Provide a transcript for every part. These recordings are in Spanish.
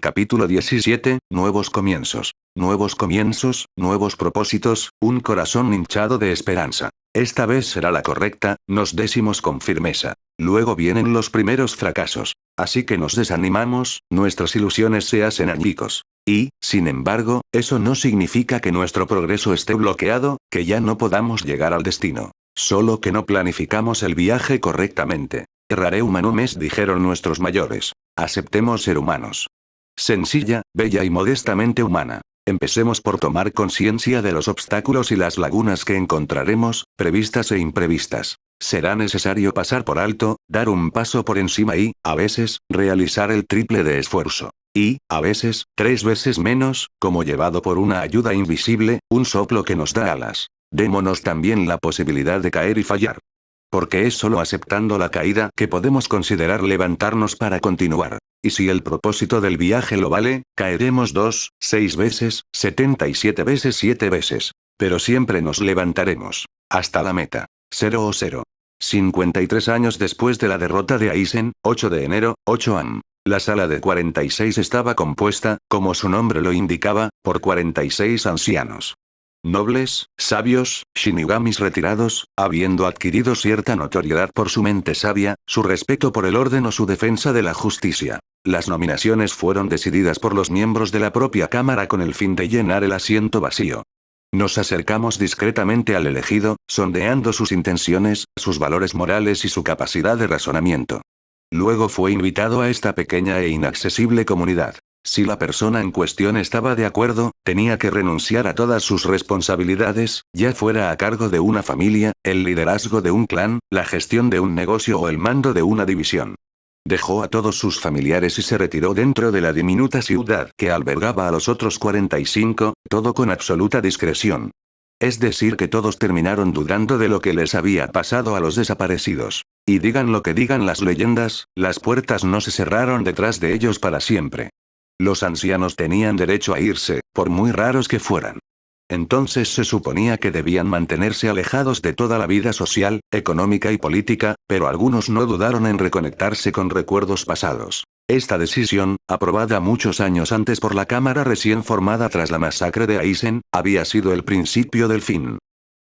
Capítulo 17, Nuevos comienzos. Nuevos comienzos, nuevos propósitos, un corazón hinchado de esperanza. Esta vez será la correcta, nos decimos con firmeza. Luego vienen los primeros fracasos. Así que nos desanimamos, nuestras ilusiones se hacen añicos. Y, sin embargo, eso no significa que nuestro progreso esté bloqueado, que ya no podamos llegar al destino. Solo que no planificamos el viaje correctamente. Errare humanum est, dijeron nuestros mayores. Aceptemos ser humanos. Sencilla, bella y modestamente humana. Empecemos por tomar conciencia de los obstáculos y las lagunas que encontraremos, previstas e imprevistas. Será necesario pasar por alto, dar un paso por encima y, a veces, realizar el triple de esfuerzo. Y, a veces, 3 veces menos, como llevado por una ayuda invisible, un soplo que nos da alas. Démonos también la posibilidad de caer y fallar. Porque es solo aceptando la caída que podemos considerar levantarnos para continuar. Y si el propósito del viaje lo vale, caeremos 2, 6 veces, 77 veces 7 veces. Pero siempre nos levantaremos. Hasta la meta. 0 o 0. 53 años después de la derrota de Aizen, 8 de enero, 8 am. La sala de 46 estaba compuesta, como su nombre lo indicaba, por 46 ancianos. Nobles, sabios, shinigamis retirados, habiendo adquirido cierta notoriedad por su mente sabia, su respeto por el orden o su defensa de la justicia. Las nominaciones fueron decididas por los miembros de la propia cámara con el fin de llenar el asiento vacío. Nos acercamos discretamente al elegido, sondeando sus intenciones, sus valores morales y su capacidad de razonamiento. Luego fue invitado a esta pequeña e inaccesible comunidad. Si la persona en cuestión estaba de acuerdo, tenía que renunciar a todas sus responsabilidades, ya fuera a cargo de una familia, el liderazgo de un clan, la gestión de un negocio o el mando de una división. Dejó a todos sus familiares y se retiró dentro de la diminuta ciudad que albergaba a los otros 45, todo con absoluta discreción. Es decir, que todos terminaron dudando de lo que les había pasado a los desaparecidos. Y digan lo que digan las leyendas, las puertas no se cerraron detrás de ellos para siempre. Los ancianos tenían derecho a irse, por muy raros que fueran. Entonces se suponía que debían mantenerse alejados de toda la vida social, económica y política, pero algunos no dudaron en reconectarse con recuerdos pasados. Esta decisión, aprobada muchos años antes por la Cámara recién formada tras la masacre de Aizen, había sido el principio del fin.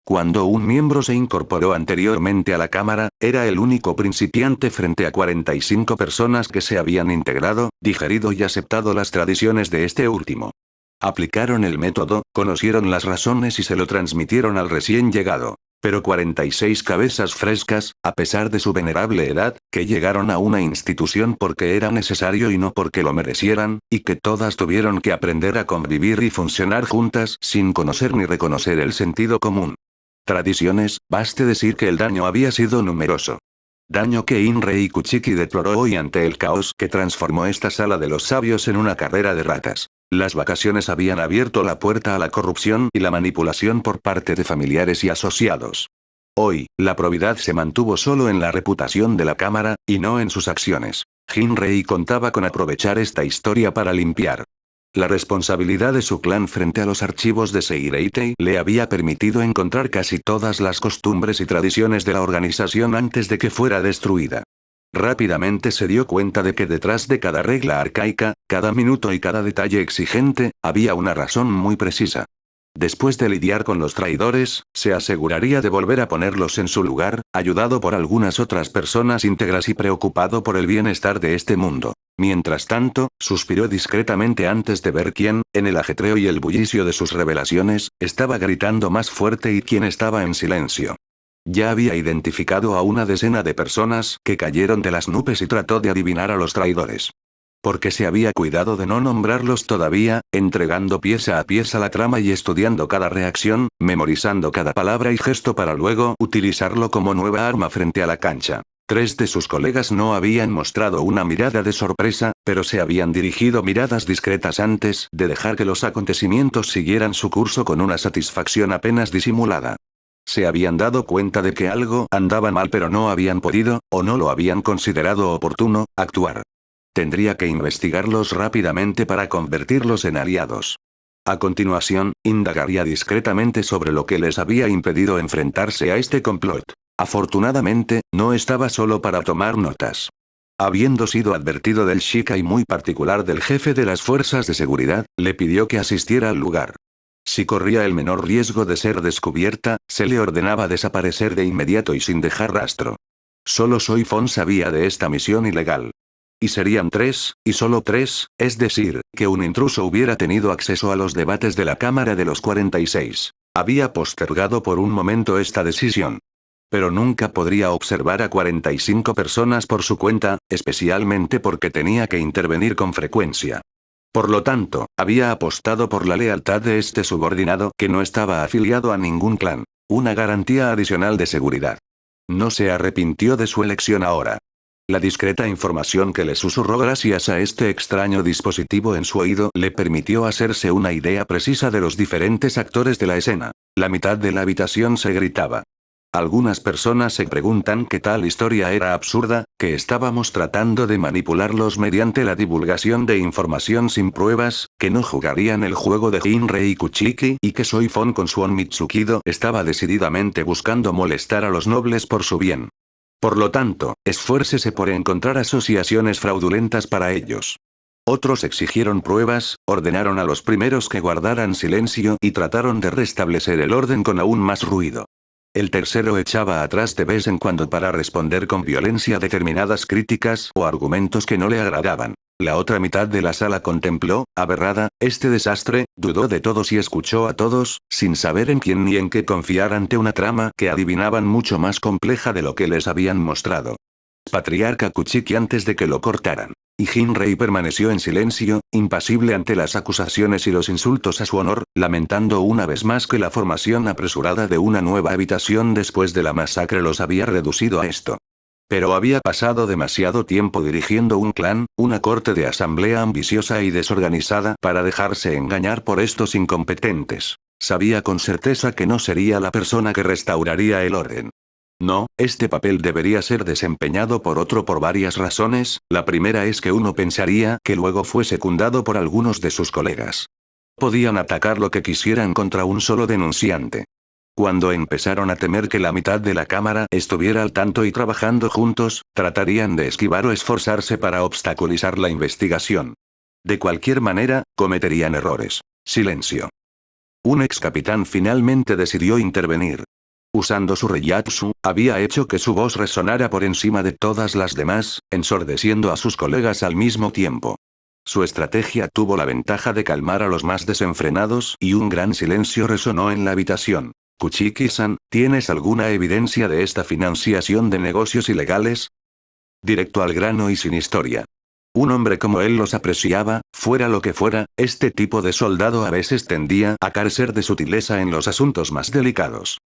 Cuando un miembro se incorporó anteriormente a la Cámara, era el único principiante frente a 45 personas que se habían integrado, digerido y aceptado las tradiciones de este último. Aplicaron el método, conocieron las razones y se lo transmitieron al recién llegado. Pero 46 cabezas frescas, a pesar de su venerable edad, que llegaron a una institución porque era necesario y no porque lo merecieran, y que todas tuvieron que aprender a convivir y funcionar juntas sin conocer ni reconocer el sentido común. Tradiciones, baste decir que el daño había sido numeroso. Daño que Inrei Kuchiki deploró hoy ante el caos que transformó esta sala de los sabios en una carrera de ratas. Las vacaciones habían abierto la puerta a la corrupción y la manipulación por parte de familiares y asociados. Hoy, la probidad se mantuvo solo en la reputación de la cámara, y no en sus acciones. Jinrei contaba con aprovechar esta historia para limpiar. La responsabilidad de su clan frente a los archivos de Seireitei le había permitido encontrar casi todas las costumbres y tradiciones de la organización antes de que fuera destruida. Rápidamente se dio cuenta de que detrás de cada regla arcaica, cada minuto y cada detalle exigente, había una razón muy precisa. Después de lidiar con los traidores, se aseguraría de volver a ponerlos en su lugar, ayudado por algunas otras personas íntegras y preocupado por el bienestar de este mundo. Mientras tanto, suspiró discretamente antes de ver quién, en el ajetreo y el bullicio de sus revelaciones, estaba gritando más fuerte y quién estaba en silencio. Ya había identificado a una decena de personas que cayeron de las nubes y trató de adivinar a los traidores. Porque se había cuidado de no nombrarlos todavía, entregando pieza a pieza la trama y estudiando cada reacción, memorizando cada palabra y gesto para luego utilizarlo como nueva arma frente a la cancha. 3 de sus colegas no habían mostrado una mirada de sorpresa, pero se habían dirigido miradas discretas antes de dejar que los acontecimientos siguieran su curso con una satisfacción apenas disimulada. Se habían dado cuenta de que algo andaba mal pero no habían podido, o no lo habían considerado oportuno, actuar. Tendría que investigarlos rápidamente para convertirlos en aliados. A continuación, indagaría discretamente sobre lo que les había impedido enfrentarse a este complot. Afortunadamente, no estaba solo para tomar notas. Habiendo sido advertido del Shikai muy particular del jefe de las fuerzas de seguridad, le pidió que asistiera al lugar. Si corría el menor riesgo de ser descubierta, se le ordenaba desaparecer de inmediato y sin dejar rastro. Solo Soy Fon sabía de esta misión ilegal. Y serían 3, y solo 3, es decir, que un intruso hubiera tenido acceso a los debates de la Cámara de los 46. Había postergado por un momento esta decisión. Pero nunca podría observar a 45 personas por su cuenta, especialmente porque tenía que intervenir con frecuencia. Por lo tanto, había apostado por la lealtad de este subordinado que no estaba afiliado a ningún clan. Una garantía adicional de seguridad. No se arrepintió de su elección ahora. La discreta información que le susurró gracias a este extraño dispositivo en su oído le permitió hacerse una idea precisa de los diferentes actores de la escena. La mitad de la habitación se gritaba. Algunas personas se preguntan que tal historia era absurda, que estábamos tratando de manipularlos mediante la divulgación de información sin pruebas, que no jugarían el juego de Jinrei y Kuchiki y que Soy Fon con su Onmitsukido estaba decididamente buscando molestar a los nobles por su bien. Por lo tanto, esfuércese por encontrar asociaciones fraudulentas para ellos. Otros exigieron pruebas, ordenaron a los primeros que guardaran silencio y trataron de restablecer el orden con aún más ruido. El tercero echaba atrás de vez en cuando para responder con violencia determinadas críticas o argumentos que no le agradaban. La otra mitad de la sala contempló, aberrada, este desastre, dudó de todos y escuchó a todos, sin saber en quién ni en qué confiar ante una trama que adivinaban mucho más compleja de lo que les habían mostrado. Patriarca Kuchiki antes de que lo cortaran. Y Jinrei permaneció en silencio, impasible ante las acusaciones y los insultos a su honor, lamentando una vez más que la formación apresurada de una nueva habitación después de la masacre los había reducido a esto. Pero había pasado demasiado tiempo dirigiendo un clan, una corte de asamblea ambiciosa y desorganizada para dejarse engañar por estos incompetentes. Sabía con certeza que no sería la persona que restauraría el orden. No, este papel debería ser desempeñado por otro por varias razones. La primera es que uno pensaría que luego fue secundado por algunos de sus colegas. Podían atacar lo que quisieran contra un solo denunciante. Cuando empezaron a temer que la mitad de la cámara estuviera al tanto y trabajando juntos, tratarían de esquivar o esforzarse para obstaculizar la investigación. De cualquier manera, cometerían errores. Silencio. Un ex capitán finalmente decidió intervenir. Usando su Reiyatsu, había hecho que su voz resonara por encima de todas las demás, ensordeciendo a sus colegas al mismo tiempo. Su estrategia tuvo la ventaja de calmar a los más desenfrenados y un gran silencio resonó en la habitación. Kuchiki-san, ¿tienes alguna evidencia de esta financiación de negocios ilegales? Directo al grano y sin historia. Un hombre como él los apreciaba, fuera lo que fuera, este tipo de soldado a veces tendía a carecer de sutileza en los asuntos más delicados.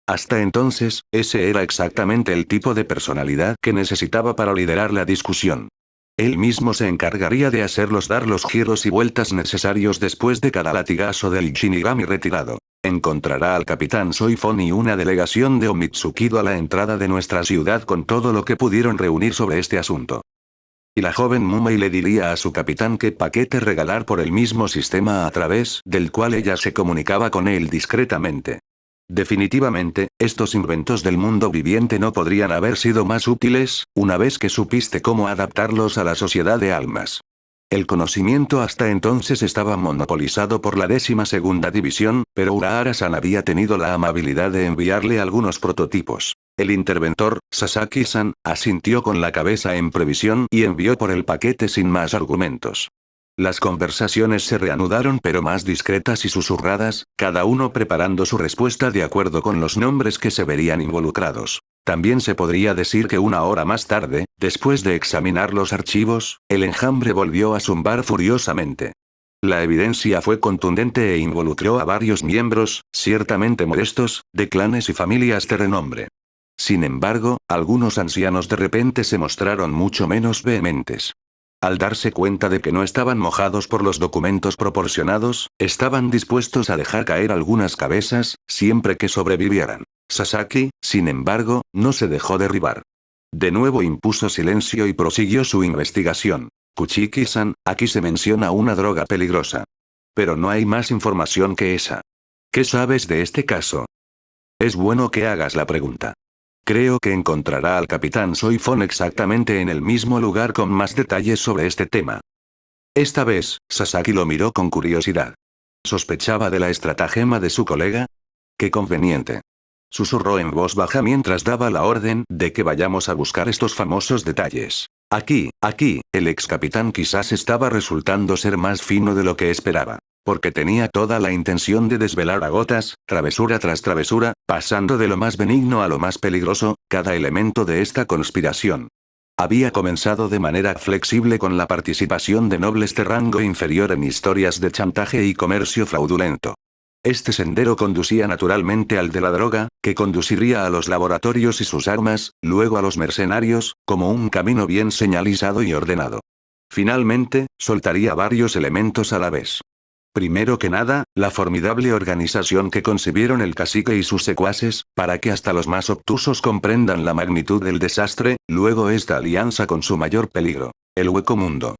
Hasta entonces, ese era exactamente el tipo de personalidad que necesitaba para liderar la discusión. Él mismo se encargaría de hacerlos dar los giros y vueltas necesarios después de cada latigazo del Shinigami retirado. Encontrará al capitán Soy Fon y una delegación de Onmitsukido a la entrada de nuestra ciudad con todo lo que pudieron reunir sobre este asunto. Y la joven Mumei le diría a su capitán qué paquete regalar por el mismo sistema a través del cual ella se comunicaba con él discretamente. Definitivamente, estos inventos del mundo viviente no podrían haber sido más útiles, una vez que supiste cómo adaptarlos a la sociedad de almas. El conocimiento hasta entonces estaba monopolizado por la 12ª división, pero Urahara-san había tenido la amabilidad de enviarle algunos prototipos. El interventor, Sasaki-san, asintió con la cabeza en previsión y envió por el paquete sin más argumentos. Las conversaciones se reanudaron pero más discretas y susurradas, cada uno preparando su respuesta de acuerdo con los nombres que se verían involucrados. También se podría decir que una hora más tarde, después de examinar los archivos, el enjambre volvió a zumbar furiosamente. La evidencia fue contundente e involucró a varios miembros, ciertamente molestos, de clanes y familias de renombre. Sin embargo, algunos ancianos de repente se mostraron mucho menos vehementes. Al darse cuenta de que no estaban mojados por los documentos proporcionados, estaban dispuestos a dejar caer algunas cabezas, siempre que sobrevivieran. Sasaki, sin embargo, no se dejó derribar. De nuevo impuso silencio y prosiguió su investigación. Kuchiki-san, aquí se menciona una droga peligrosa. Pero no hay más información que esa. ¿Qué sabes de este caso? Es bueno que hagas la pregunta. Creo que encontrará al capitán Soifon exactamente en el mismo lugar con más detalles sobre este tema. Esta vez, Sasaki lo miró con curiosidad. ¿Sospechaba de la estratagema de su colega? ¡Qué conveniente! Susurró en voz baja mientras daba la orden de que vayamos a buscar estos famosos detalles. Aquí, el ex capitán quizás estaba resultando ser más fino de lo que esperaba. Porque tenía toda la intención de desvelar a gotas, travesura tras travesura, pasando de lo más benigno a lo más peligroso, cada elemento de esta conspiración. Había comenzado de manera flexible con la participación de nobles de rango inferior en historias de chantaje y comercio fraudulento. Este sendero conducía naturalmente al de la droga, que conduciría a los laboratorios y sus armas, luego a los mercenarios, como un camino bien señalizado y ordenado. Finalmente, soltaría varios elementos a la vez. Primero que nada, la formidable organización que concibieron el cacique y sus secuaces, para que hasta los más obtusos comprendan la magnitud del desastre, luego esta alianza con su mayor peligro, el hueco mundo.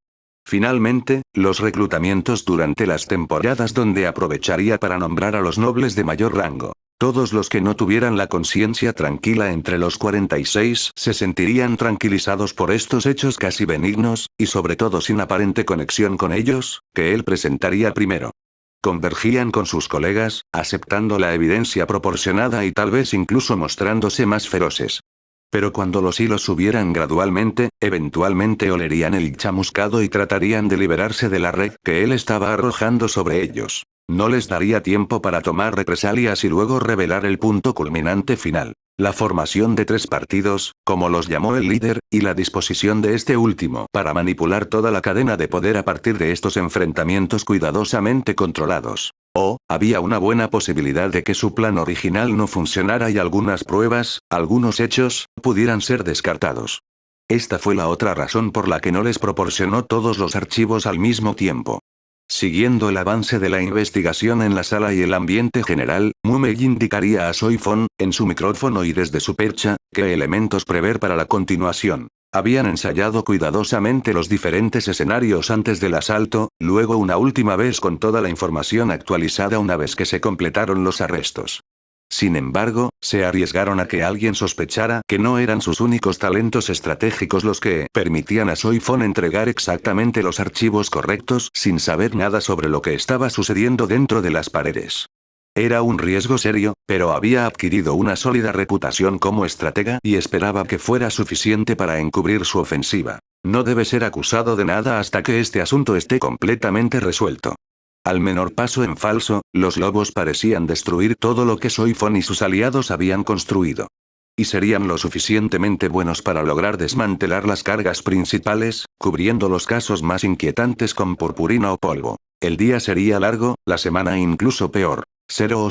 Finalmente, los reclutamientos durante las temporadas donde aprovecharía para nombrar a los nobles de mayor rango. Todos los que no tuvieran la conciencia tranquila entre los 46 se sentirían tranquilizados por estos hechos casi benignos, y sobre todo sin aparente conexión con ellos, que él presentaría primero. Convergían con sus colegas, aceptando la evidencia proporcionada y tal vez incluso mostrándose más feroces. Pero cuando los hilos subieran gradualmente, eventualmente olerían el chamuscado y tratarían de liberarse de la red que él estaba arrojando sobre ellos. No les daría tiempo para tomar represalias y luego revelar el punto culminante final. La formación de 3 partidos, como los llamó el líder, y la disposición de este último para manipular toda la cadena de poder a partir de estos enfrentamientos cuidadosamente controlados. Había una buena posibilidad de que su plan original no funcionara y algunas pruebas, algunos hechos, pudieran ser descartados. Esta fue la otra razón por la que no les proporcionó todos los archivos al mismo tiempo. Siguiendo el avance de la investigación en la sala y el ambiente general, Mumei indicaría a Soifon, en su micrófono y desde su percha, qué elementos prever para la continuación. Habían ensayado cuidadosamente los diferentes escenarios antes del asalto, luego una última vez con toda la información actualizada una vez que se completaron los arrestos. Sin embargo, se arriesgaron a que alguien sospechara que no eran sus únicos talentos estratégicos los que permitían a Soifon entregar exactamente los archivos correctos sin saber nada sobre lo que estaba sucediendo dentro de las paredes. Era un riesgo serio, pero había adquirido una sólida reputación como estratega y esperaba que fuera suficiente para encubrir su ofensiva. No debe ser acusado de nada hasta que este asunto esté completamente resuelto. Al menor paso en falso, los lobos parecían destruir todo lo que Soifon y sus aliados habían construido. Y serían lo suficientemente buenos para lograr desmantelar las cargas principales, cubriendo los casos más inquietantes con purpurina o polvo. El día sería largo, la semana incluso peor. 0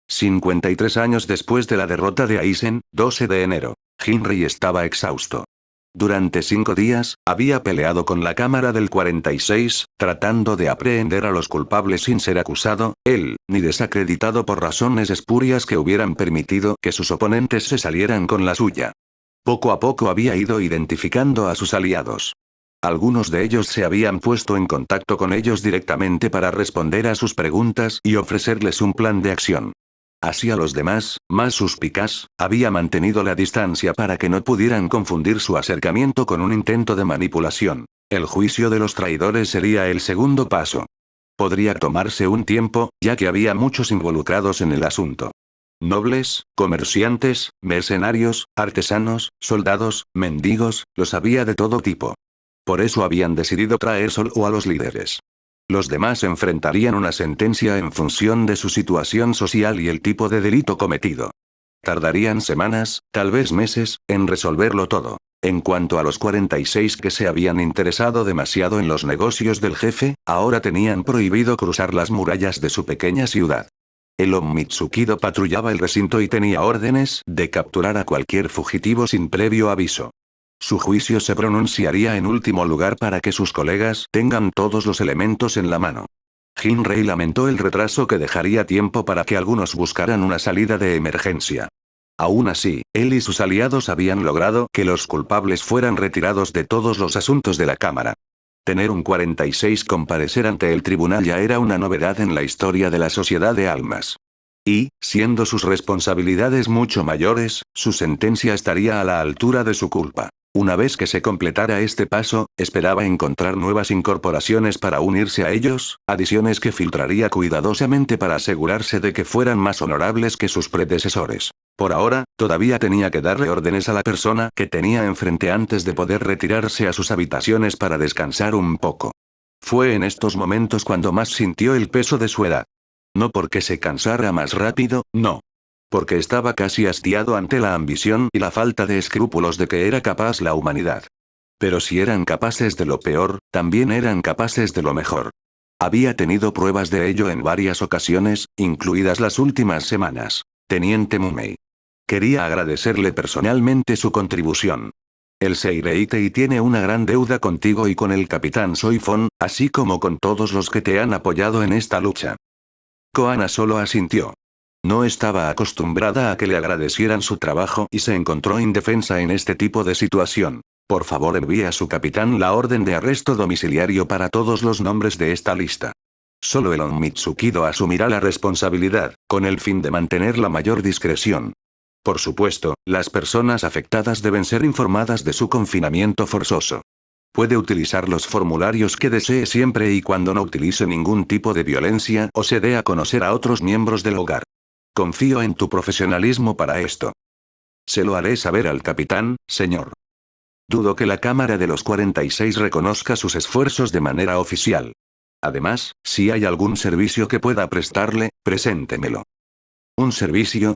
53 años después de la derrota de Aizen, 12 de enero. Jinri estaba exhausto. Durante 5 días, había peleado con la Cámara del 46, tratando de aprehender a los culpables sin ser acusado, él, ni desacreditado por razones espurias que hubieran permitido que sus oponentes se salieran con la suya. Poco a poco había ido identificando a sus aliados. Algunos de ellos se habían puesto en contacto con ellos directamente para responder a sus preguntas y ofrecerles un plan de acción. Hacia los demás, más suspicaz, había mantenido la distancia para que no pudieran confundir su acercamiento con un intento de manipulación. El juicio de los traidores sería el segundo paso. Podría tomarse un tiempo, ya que había muchos involucrados en el asunto. Nobles, comerciantes, mercenarios, artesanos, soldados, mendigos, los había de todo tipo. Por eso habían decidido traer solo a los líderes. Los demás enfrentarían una sentencia en función de su situación social y el tipo de delito cometido. Tardarían semanas, tal vez meses, en resolverlo todo. En cuanto a los 46 que se habían interesado demasiado en los negocios del jefe, ahora tenían prohibido cruzar las murallas de su pequeña ciudad. El Ommitsukido patrullaba el recinto y tenía órdenes de capturar a cualquier fugitivo sin previo aviso. Su juicio se pronunciaría en último lugar para que sus colegas tengan todos los elementos en la mano. Jinrei lamentó el retraso que dejaría tiempo para que algunos buscaran una salida de emergencia. Aún así, él y sus aliados habían logrado que los culpables fueran retirados de todos los asuntos de la Cámara. Tener un 46 comparecer ante el tribunal ya era una novedad en la historia de la Sociedad de Almas. Y, siendo sus responsabilidades mucho mayores, su sentencia estaría a la altura de su culpa. Una vez que se completara este paso, esperaba encontrar nuevas incorporaciones para unirse a ellos, adiciones que filtraría cuidadosamente para asegurarse de que fueran más honorables que sus predecesores. Por ahora, todavía tenía que darle órdenes a la persona que tenía enfrente antes de poder retirarse a sus habitaciones para descansar un poco. Fue en estos momentos cuando más sintió el peso de su edad. No porque se cansara más rápido, no. Porque estaba casi hastiado ante la ambición y la falta de escrúpulos de que era capaz la humanidad. Pero si eran capaces de lo peor, también eran capaces de lo mejor. Había tenido pruebas de ello en varias ocasiones, incluidas las últimas semanas. Teniente Mumei. Quería agradecerle personalmente su contribución. El Seireitei tiene una gran deuda contigo y con el capitán Soifon, así como con todos los que te han apoyado en esta lucha. Koana solo asintió. No estaba acostumbrada a que le agradecieran su trabajo y se encontró indefensa en este tipo de situación. Por favor, envíe a su capitán la orden de arresto domiciliario para todos los nombres de esta lista. Solo el Onmitsukido asumirá la responsabilidad, con el fin de mantener la mayor discreción. Por supuesto, las personas afectadas deben ser informadas de su confinamiento forzoso. Puede utilizar los formularios que desee siempre y cuando no utilice ningún tipo de violencia o se dé a conocer a otros miembros del hogar. Confío en tu profesionalismo para esto. Se lo haré saber al capitán, señor. Dudo que la Cámara de los 46 reconozca sus esfuerzos de manera oficial. Además, si hay algún servicio que pueda prestarle, preséntemelo. ¿Un servicio?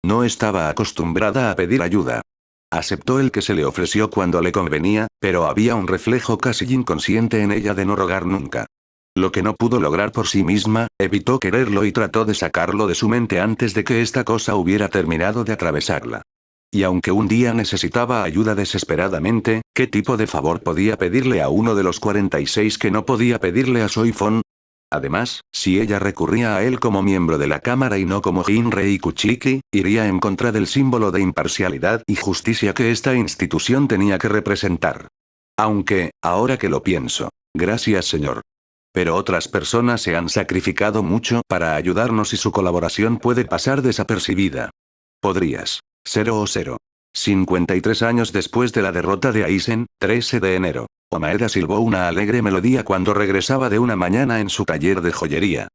No estaba acostumbrada a pedir ayuda. Aceptó el que se le ofreció cuando le convenía, pero había un reflejo casi inconsciente en ella de no rogar nunca. Lo que no pudo lograr por sí misma, evitó quererlo y trató de sacarlo de su mente antes de que esta cosa hubiera terminado de atravesarla. Y aunque un día necesitaba ayuda desesperadamente, ¿qué tipo de favor podía pedirle a uno de los 46 que no podía pedirle a Soifon? Además, si ella recurría a él como miembro de la Cámara y no como Jinrei Kuchiki, iría en contra del símbolo de imparcialidad y justicia que esta institución tenía que representar. Aunque, ahora que lo pienso. Gracias, señor. Pero otras personas se han sacrificado mucho para ayudarnos y su colaboración puede pasar desapercibida. Podrías. 0 53 años después de la derrota de Aizen, 13 de enero. Omaeda silbó una alegre melodía cuando regresaba de una mañana en su taller de joyería.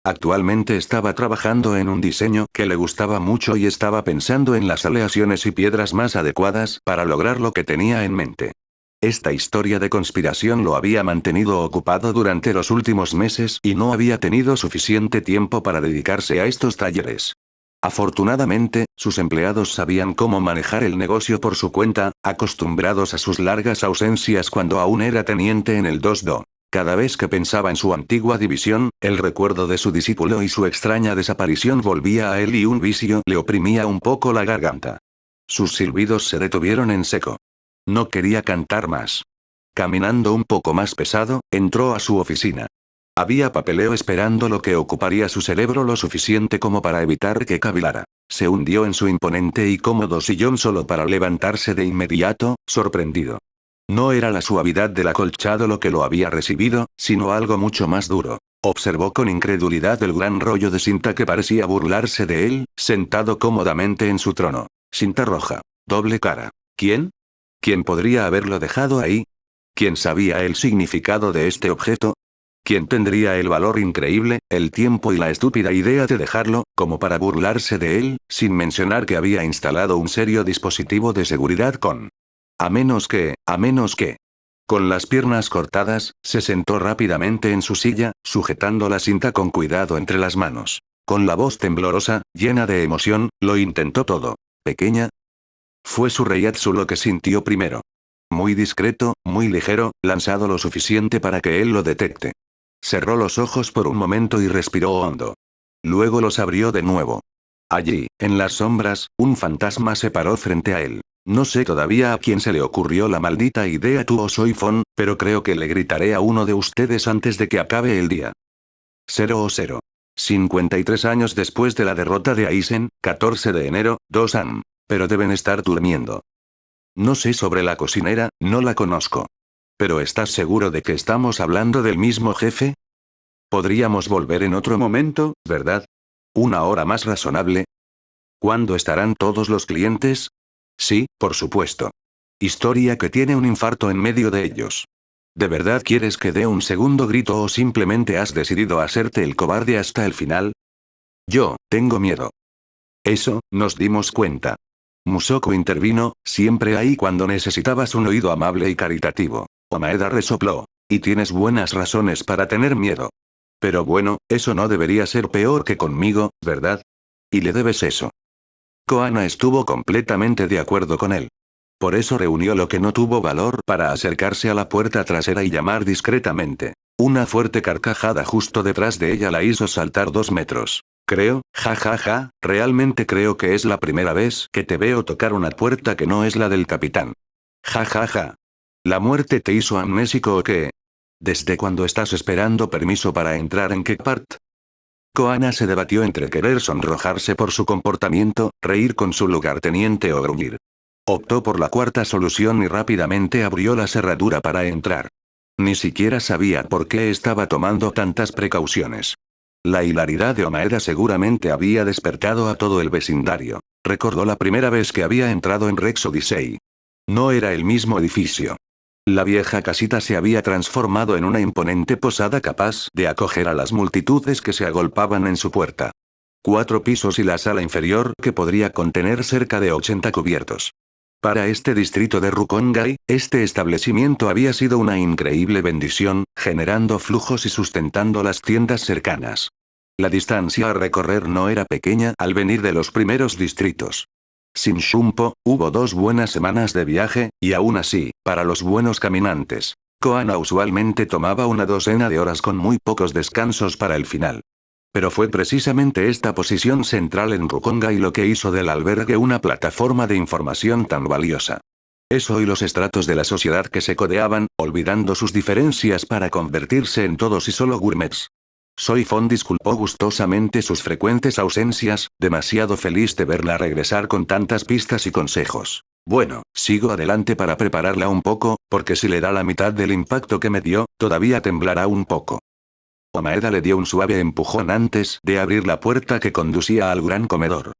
Actualmente estaba trabajando en un diseño que le gustaba mucho y estaba pensando en las aleaciones y piedras más adecuadas para lograr lo que tenía en mente. Esta historia de conspiración lo había mantenido ocupado durante los últimos meses y no había tenido suficiente tiempo para dedicarse a estos talleres. Afortunadamente, sus empleados sabían cómo manejar el negocio por su cuenta, acostumbrados a sus largas ausencias cuando aún era teniente en el Dosdo. Cada vez que pensaba en su antigua división, el recuerdo de su discípulo y su extraña desaparición volvía a él y un vicio le oprimía un poco la garganta. Sus silbidos se detuvieron en seco. No quería cantar más. Caminando un poco más pesado, entró a su oficina. Había papeleo esperando lo que ocuparía su cerebro lo suficiente como para evitar que cavilara. Se hundió en su imponente y cómodo sillón solo para levantarse de inmediato, sorprendido. No era la suavidad del acolchado lo que lo había recibido, sino algo mucho más duro. Observó con incredulidad el gran rollo de cinta que parecía burlarse de él, sentado cómodamente en su trono. Cinta roja. Doble cara. ¿Quién? ¿Quién podría haberlo dejado ahí? ¿Quién sabía el significado de este objeto? ¿Quién tendría el valor increíble, el tiempo y la estúpida idea de dejarlo, como para burlarse de él, sin mencionar que había instalado un serio dispositivo de seguridad con... A menos que... Con las piernas cortadas, se sentó rápidamente en su silla, sujetando la cinta con cuidado entre las manos. Con la voz temblorosa, llena de emoción, lo intentó todo. ¿Pequeña? Fue su Reiatsu lo que sintió primero. Muy discreto, muy ligero, lanzado lo suficiente para que él lo detecte. Cerró los ojos por un momento y respiró hondo. Luego los abrió de nuevo. Allí, en las sombras, un fantasma se paró frente a él. No sé todavía a quién se le ocurrió la maldita idea tú o Soifon, pero creo que le gritaré a uno de ustedes antes de que acabe el día. 0 53 años después de la derrota de Aizen, 14 de enero, 2 am. Pero deben estar durmiendo. No sé sobre la cocinera, no la conozco. ¿Pero estás seguro de que estamos hablando del mismo jefe? Podríamos volver en otro momento, ¿verdad? ¿Una hora más razonable? ¿Cuándo estarán todos los clientes? Sí, por supuesto. Historia que tiene un infarto en medio de ellos. ¿De verdad quieres que dé un segundo grito o simplemente has decidido hacerte el cobarde hasta el final? Yo, tengo miedo. Eso, nos dimos cuenta. Musoko intervino, siempre ahí cuando necesitabas un oído amable y caritativo. Omaeda resopló. Y tienes buenas razones para tener miedo. Pero bueno, eso no debería ser peor que conmigo, ¿verdad? Y le debes eso. Koana estuvo completamente de acuerdo con él. Por eso reunió lo que no tuvo valor para acercarse a la puerta trasera y llamar discretamente. Una fuerte carcajada justo detrás de ella la hizo saltar 2 metros. Creo, ja ja ja, realmente creo que es la primera vez que te veo tocar una puerta que no es la del capitán. Ja ja ja. ¿La muerte te hizo amnésico o qué? ¿Desde cuándo estás esperando permiso para entrar en qué part? Koana se debatió entre querer sonrojarse por su comportamiento, reír con su lugarteniente o gruñir. Optó por la cuarta solución y rápidamente abrió la cerradura para entrar. Ni siquiera sabía por qué estaba tomando tantas precauciones. La hilaridad de Omaeda seguramente había despertado a todo el vecindario. Recordó la primera vez que había entrado en Rex Odyssey. No era el mismo edificio. La vieja casita se había transformado en una imponente posada capaz de acoger a las multitudes que se agolpaban en su puerta. 4 pisos y la sala inferior que podría contener cerca de 80 cubiertos. Para este distrito de Rukongai, este establecimiento había sido una increíble bendición, generando flujos y sustentando las tiendas cercanas. La distancia a recorrer no era pequeña al venir de los primeros distritos. Sin Shumpo, hubo 2 buenas semanas de viaje, y aún así, para los buenos caminantes, Koana usualmente tomaba una docena de horas con muy pocos descansos para el final. Pero fue precisamente esta posición central en Rukongai lo que hizo del albergue una plataforma de información tan valiosa. Eso y los estratos de la sociedad que se codeaban, olvidando sus diferencias para convertirse en todos y solo gourmets. Soifon disculpó gustosamente sus frecuentes ausencias, demasiado feliz de verla regresar con tantas pistas y consejos. Bueno, sigo adelante para prepararla un poco, porque si le da la mitad del impacto que me dio, todavía temblará un poco. Omaeda le dio un suave empujón antes de abrir la puerta que conducía al gran comedor.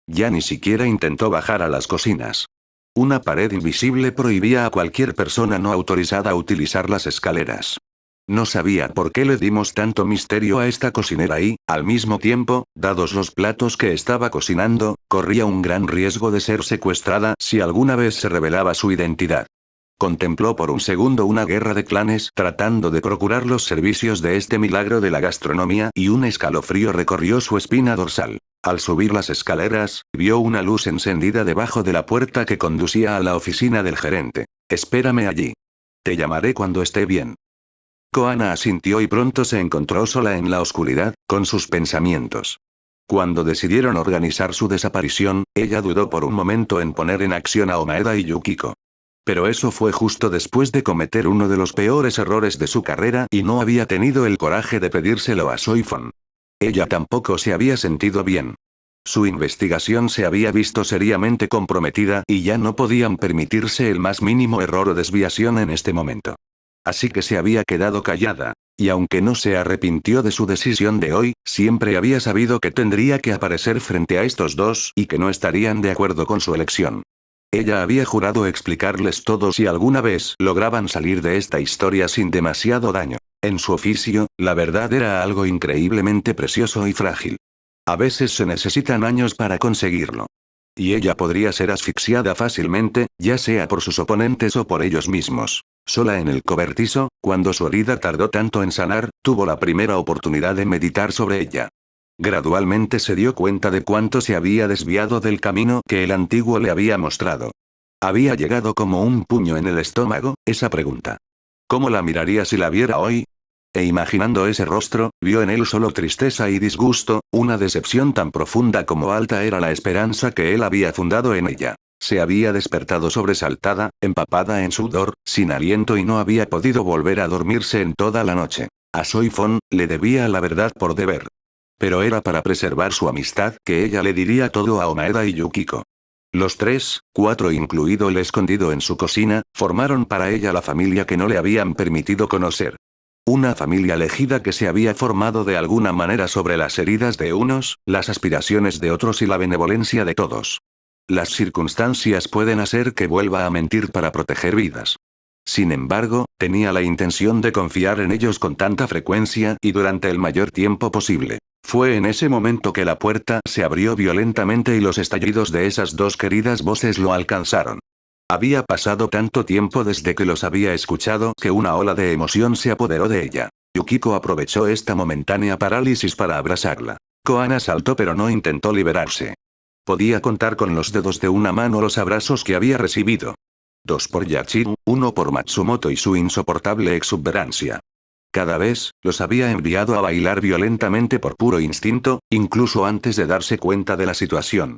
Ya ni siquiera intentó bajar a las cocinas. Una pared invisible prohibía a cualquier persona no autorizada utilizar las escaleras. No sabía por qué le dimos tanto misterio a esta cocinera y, al mismo tiempo, dados los platos que estaba cocinando, corría un gran riesgo de ser secuestrada si alguna vez se revelaba su identidad. Contempló por un segundo una guerra de clanes tratando de procurar los servicios de este milagro de la gastronomía y un escalofrío recorrió su espina dorsal. Al subir las escaleras, vio una luz encendida debajo de la puerta que conducía a la oficina del gerente. Espérame allí. Te llamaré cuando esté bien. Koana asintió y pronto se encontró sola en la oscuridad, con sus pensamientos. Cuando decidieron organizar su desaparición, ella dudó por un momento en poner en acción a Omaeda y Yukiko. Pero eso fue justo después de cometer uno de los peores errores de su carrera y no había tenido el coraje de pedírselo a Soifon. Ella tampoco se había sentido bien. Su investigación se había visto seriamente comprometida y ya no podían permitirse el más mínimo error o desviación en este momento. Así que se había quedado callada, y aunque no se arrepintió de su decisión de hoy, siempre había sabido que tendría que aparecer frente a estos dos y que no estarían de acuerdo con su elección. Ella había jurado explicarles todo si alguna vez lograban salir de esta historia sin demasiado daño. En su oficio, la verdad era algo increíblemente precioso y frágil. A veces se necesitan años para conseguirlo. Y ella podría ser asfixiada fácilmente, ya sea por sus oponentes o por ellos mismos. Sola en el cobertizo, cuando su herida tardó tanto en sanar, tuvo la primera oportunidad de meditar sobre ella. Gradualmente se dio cuenta de cuánto se había desviado del camino que el antiguo le había mostrado. ¿Había llegado como un puño en el estómago, esa pregunta? ¿Cómo la miraría si la viera hoy? E imaginando ese rostro, vio en él solo tristeza y disgusto, una decepción tan profunda como alta era la esperanza que él había fundado en ella. Se había despertado sobresaltada, empapada en sudor, sin aliento y no había podido volver a dormirse en toda la noche. A Soifon, le debía la verdad por deber. Pero era para preservar su amistad que ella le diría todo a Omaeda y Yukiko. Los 3, 4 incluido el escondido en su cocina, formaron para ella la familia que no le habían permitido conocer. Una familia elegida que se había formado de alguna manera sobre las heridas de unos, las aspiraciones de otros y la benevolencia de todos. Las circunstancias pueden hacer que vuelva a mentir para proteger vidas. Sin embargo, tenía la intención de confiar en ellos con tanta frecuencia y durante el mayor tiempo posible. Fue en ese momento que la puerta se abrió violentamente y los estallidos de esas dos queridas voces lo alcanzaron. Había pasado tanto tiempo desde que los había escuchado que una ola de emoción se apoderó de ella. Yukiko aprovechó esta momentánea parálisis para abrazarla. Koana saltó pero no intentó liberarse. Podía contar con los dedos de una mano los abrazos que había recibido. 2 por Yachiru, 1 por Matsumoto y su insoportable exuberancia. Cada vez, los había enviado a bailar violentamente por puro instinto, incluso antes de darse cuenta de la situación.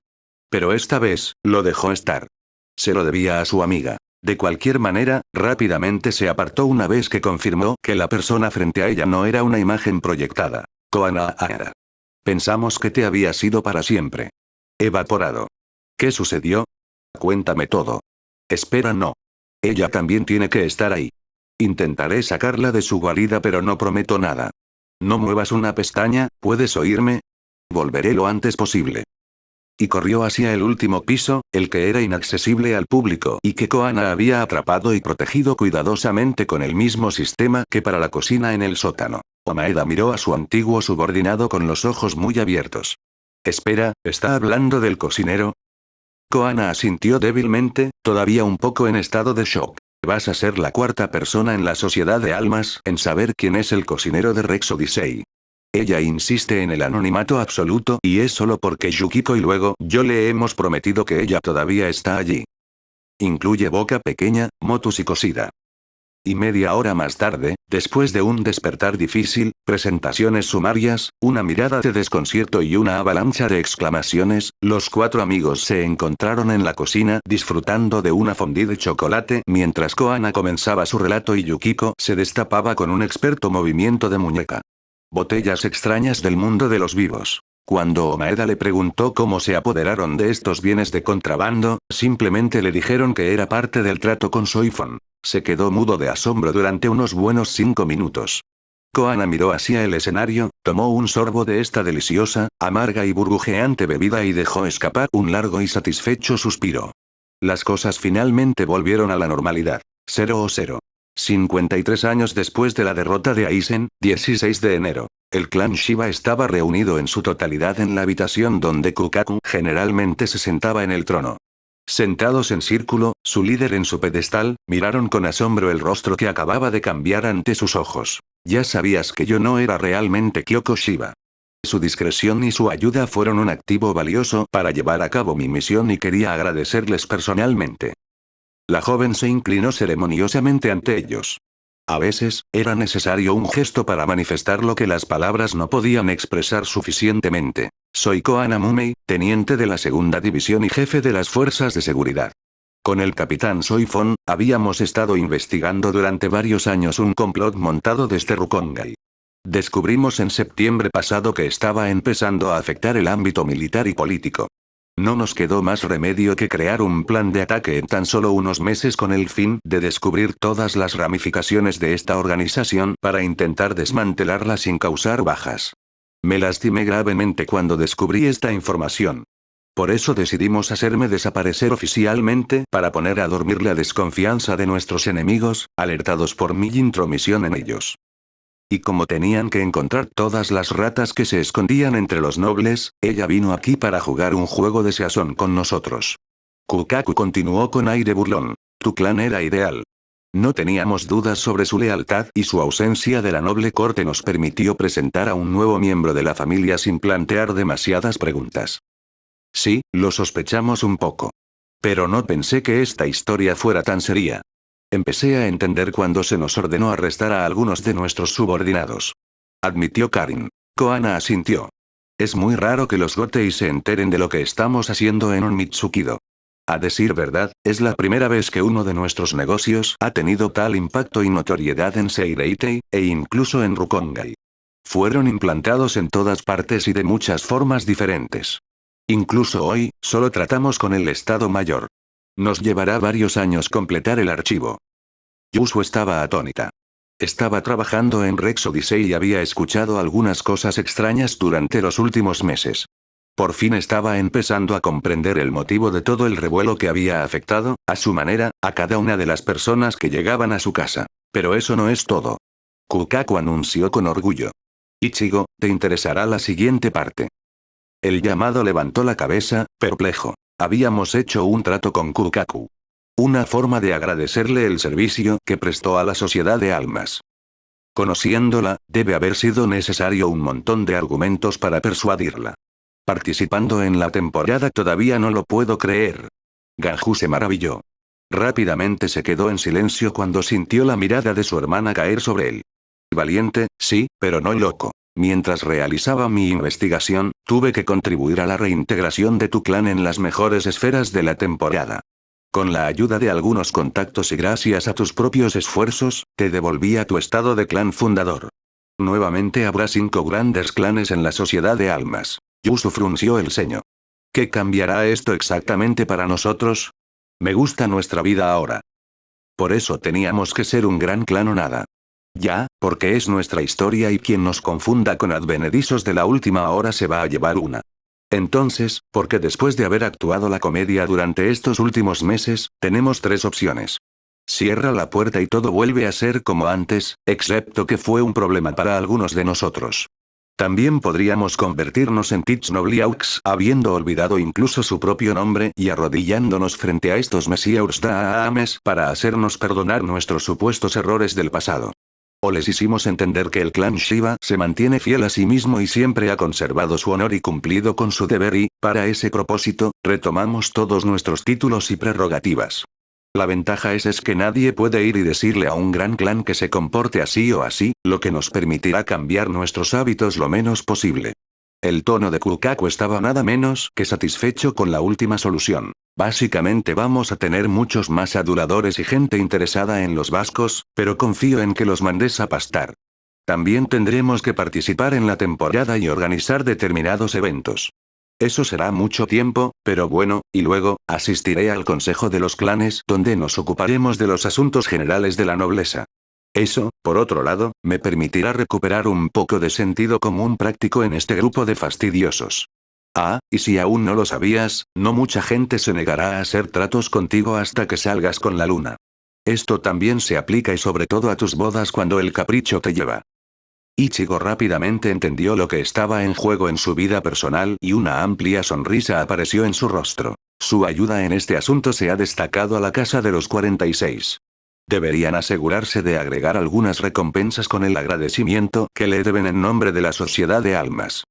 Pero esta vez, lo dejó estar. Se lo debía a su amiga. De cualquier manera, rápidamente se apartó una vez que confirmó que la persona frente a ella no era una imagen proyectada. Koana Aara. Pensamos que te habías ido para siempre. Evaporado. ¿Qué sucedió? Cuéntame todo. Espera, no. Ella también tiene que estar ahí. Intentaré sacarla de su guarida pero no prometo nada. No muevas una pestaña, ¿puedes oírme? Volveré lo antes posible. Y corrió hacia el último piso, el que era inaccesible al público y que Koana había atrapado y protegido cuidadosamente con el mismo sistema que para la cocina en el sótano. Omaeda miró a su antiguo subordinado con los ojos muy abiertos. Espera, ¿está hablando del cocinero? Koana asintió débilmente, todavía un poco en estado de shock. Vas a ser la cuarta persona en la sociedad de almas en saber quién es el cocinero de Rex Odyssey. Ella insiste en el anonimato absoluto y es solo porque Yukiko y luego yo le hemos prometido que ella todavía está allí. Incluye Boca Pequeña, Motus y Cosida. Y media hora más tarde, después de un despertar difícil, presentaciones sumarias, una mirada de desconcierto y una avalancha de exclamaciones, los 4 amigos se encontraron en la cocina disfrutando de una fondue de chocolate mientras Koana comenzaba su relato y Yukiko se destapaba con un experto movimiento de muñeca. Botellas extrañas del mundo de los vivos. Cuando Omaeda le preguntó cómo se apoderaron de estos bienes de contrabando, simplemente le dijeron que era parte del trato con Soifon. Se quedó mudo de asombro durante unos buenos 5 minutos. Koana miró hacia el escenario, tomó un sorbo de esta deliciosa, amarga y burbujeante bebida y dejó escapar un largo y satisfecho suspiro. Las cosas finalmente volvieron a la normalidad. 0-0. 53 años después de la derrota de Aizen, 16 de enero. El clan Shiba estaba reunido en su totalidad en la habitación donde Kukaku generalmente se sentaba en el trono. Sentados en círculo, su líder en su pedestal, miraron con asombro el rostro que acababa de cambiar ante sus ojos. Ya sabías que yo no era realmente Kyoko Shiba. Su discreción y su ayuda fueron un activo valioso para llevar a cabo mi misión y quería agradecerles personalmente. La joven se inclinó ceremoniosamente ante ellos. A veces, era necesario un gesto para manifestar lo que las palabras no podían expresar suficientemente. Soy Koana Mumei, teniente de la segunda división y jefe de las fuerzas de seguridad. Con el capitán Soifon, habíamos estado investigando durante varios años un complot montado desde Rukongai. Descubrimos en septiembre pasado que estaba empezando a afectar el ámbito militar y político. No nos quedó más remedio que crear un plan de ataque en tan solo unos meses con el fin de descubrir todas las ramificaciones de esta organización para intentar desmantelarla sin causar bajas. Me lastimé gravemente cuando descubrí esta información. Por eso decidimos hacerme desaparecer oficialmente para poner a dormir la desconfianza de nuestros enemigos, alertados por mi intromisión en ellos. Y como tenían que encontrar todas las ratas que se escondían entre los nobles, ella vino aquí para jugar un juego de sazón con nosotros. Kukaku continuó con aire burlón. Tu clan era ideal. No teníamos dudas sobre su lealtad y su ausencia de la noble corte nos permitió presentar a un nuevo miembro de la familia sin plantear demasiadas preguntas. Sí, lo sospechamos un poco. Pero no pensé que esta historia fuera tan seria. Empecé a entender cuando se nos ordenó arrestar a algunos de nuestros subordinados. Admitió Karin. Koana asintió. Es muy raro que los Gotei se enteren de lo que estamos haciendo en Onmitsukido. A decir verdad, es la primera vez que uno de nuestros negocios ha tenido tal impacto y notoriedad en Seireitei, e incluso en Rukongai. Fueron implantados en todas partes y de muchas formas diferentes. Incluso hoy, solo tratamos con el Estado Mayor. Nos llevará varios años completar el archivo. Yusu estaba atónita. Estaba trabajando en Rex Odyssey y había escuchado algunas cosas extrañas durante los últimos meses. Por fin estaba empezando a comprender el motivo de todo el revuelo que había afectado, a su manera, a cada una de las personas que llegaban a su casa. Pero eso no es todo. Kukaku anunció con orgullo. Ichigo, te interesará la siguiente parte. El llamado levantó la cabeza, perplejo. Habíamos hecho un trato con Kukaku. Una forma de agradecerle el servicio que prestó a la sociedad de almas. Conociéndola, debe haber sido necesario un montón de argumentos para persuadirla. Participando en la temporada todavía no lo puedo creer. Ganju se maravilló. Rápidamente se quedó en silencio cuando sintió la mirada de su hermana caer sobre él. Valiente, sí, pero no loco. Mientras realizaba mi investigación, tuve que contribuir a la reintegración de tu clan en las mejores esferas de la temporada. Con la ayuda de algunos contactos y gracias a tus propios esfuerzos, te devolví a tu estado de clan fundador. Nuevamente habrá 5 grandes clanes en la sociedad de almas. Yusu frunció el ceño. ¿Qué cambiará esto exactamente para nosotros? Me gusta nuestra vida ahora. Por eso teníamos que ser un gran clan o nada. Ya, porque es nuestra historia y quien nos confunda con advenedizos de la última hora se va a llevar una. Entonces, porque después de haber actuado la comedia durante estos últimos meses, tenemos 3 opciones. Cierra la puerta y todo vuelve a ser como antes, excepto que fue un problema para algunos de nosotros. También podríamos convertirnos en Tichnoblyaux, habiendo olvidado incluso su propio nombre y arrodillándonos frente a estos Messieurs Daames para hacernos perdonar nuestros supuestos errores del pasado. O les hicimos entender que el clan Shiba se mantiene fiel a sí mismo y siempre ha conservado su honor y cumplido con su deber y, para ese propósito, retomamos todos nuestros títulos y prerrogativas. La ventaja es que nadie puede ir y decirle a un gran clan que se comporte así o así, lo que nos permitirá cambiar nuestros hábitos lo menos posible. El tono de Kukaku estaba nada menos que satisfecho con la última solución. Básicamente vamos a tener muchos más aduladores y gente interesada en los vascos, pero confío en que los mandes a pastar. También tendremos que participar en la temporada y organizar determinados eventos. Eso será mucho tiempo, pero bueno, y luego, asistiré al Consejo de los Clanes donde nos ocuparemos de los asuntos generales de la nobleza. Eso, por otro lado, me permitirá recuperar un poco de sentido común práctico en este grupo de fastidiosos. Ah, y si aún no lo sabías, no mucha gente se negará a hacer tratos contigo hasta que salgas con la luna. Esto también se aplica y sobre todo a tus bodas cuando el capricho te lleva. Ichigo rápidamente entendió lo que estaba en juego en su vida personal y una amplia sonrisa apareció en su rostro. Su ayuda en este asunto se ha destacado a la casa de los 46. Deberían asegurarse de agregar algunas recompensas con el agradecimiento que le deben en nombre de la sociedad de almas.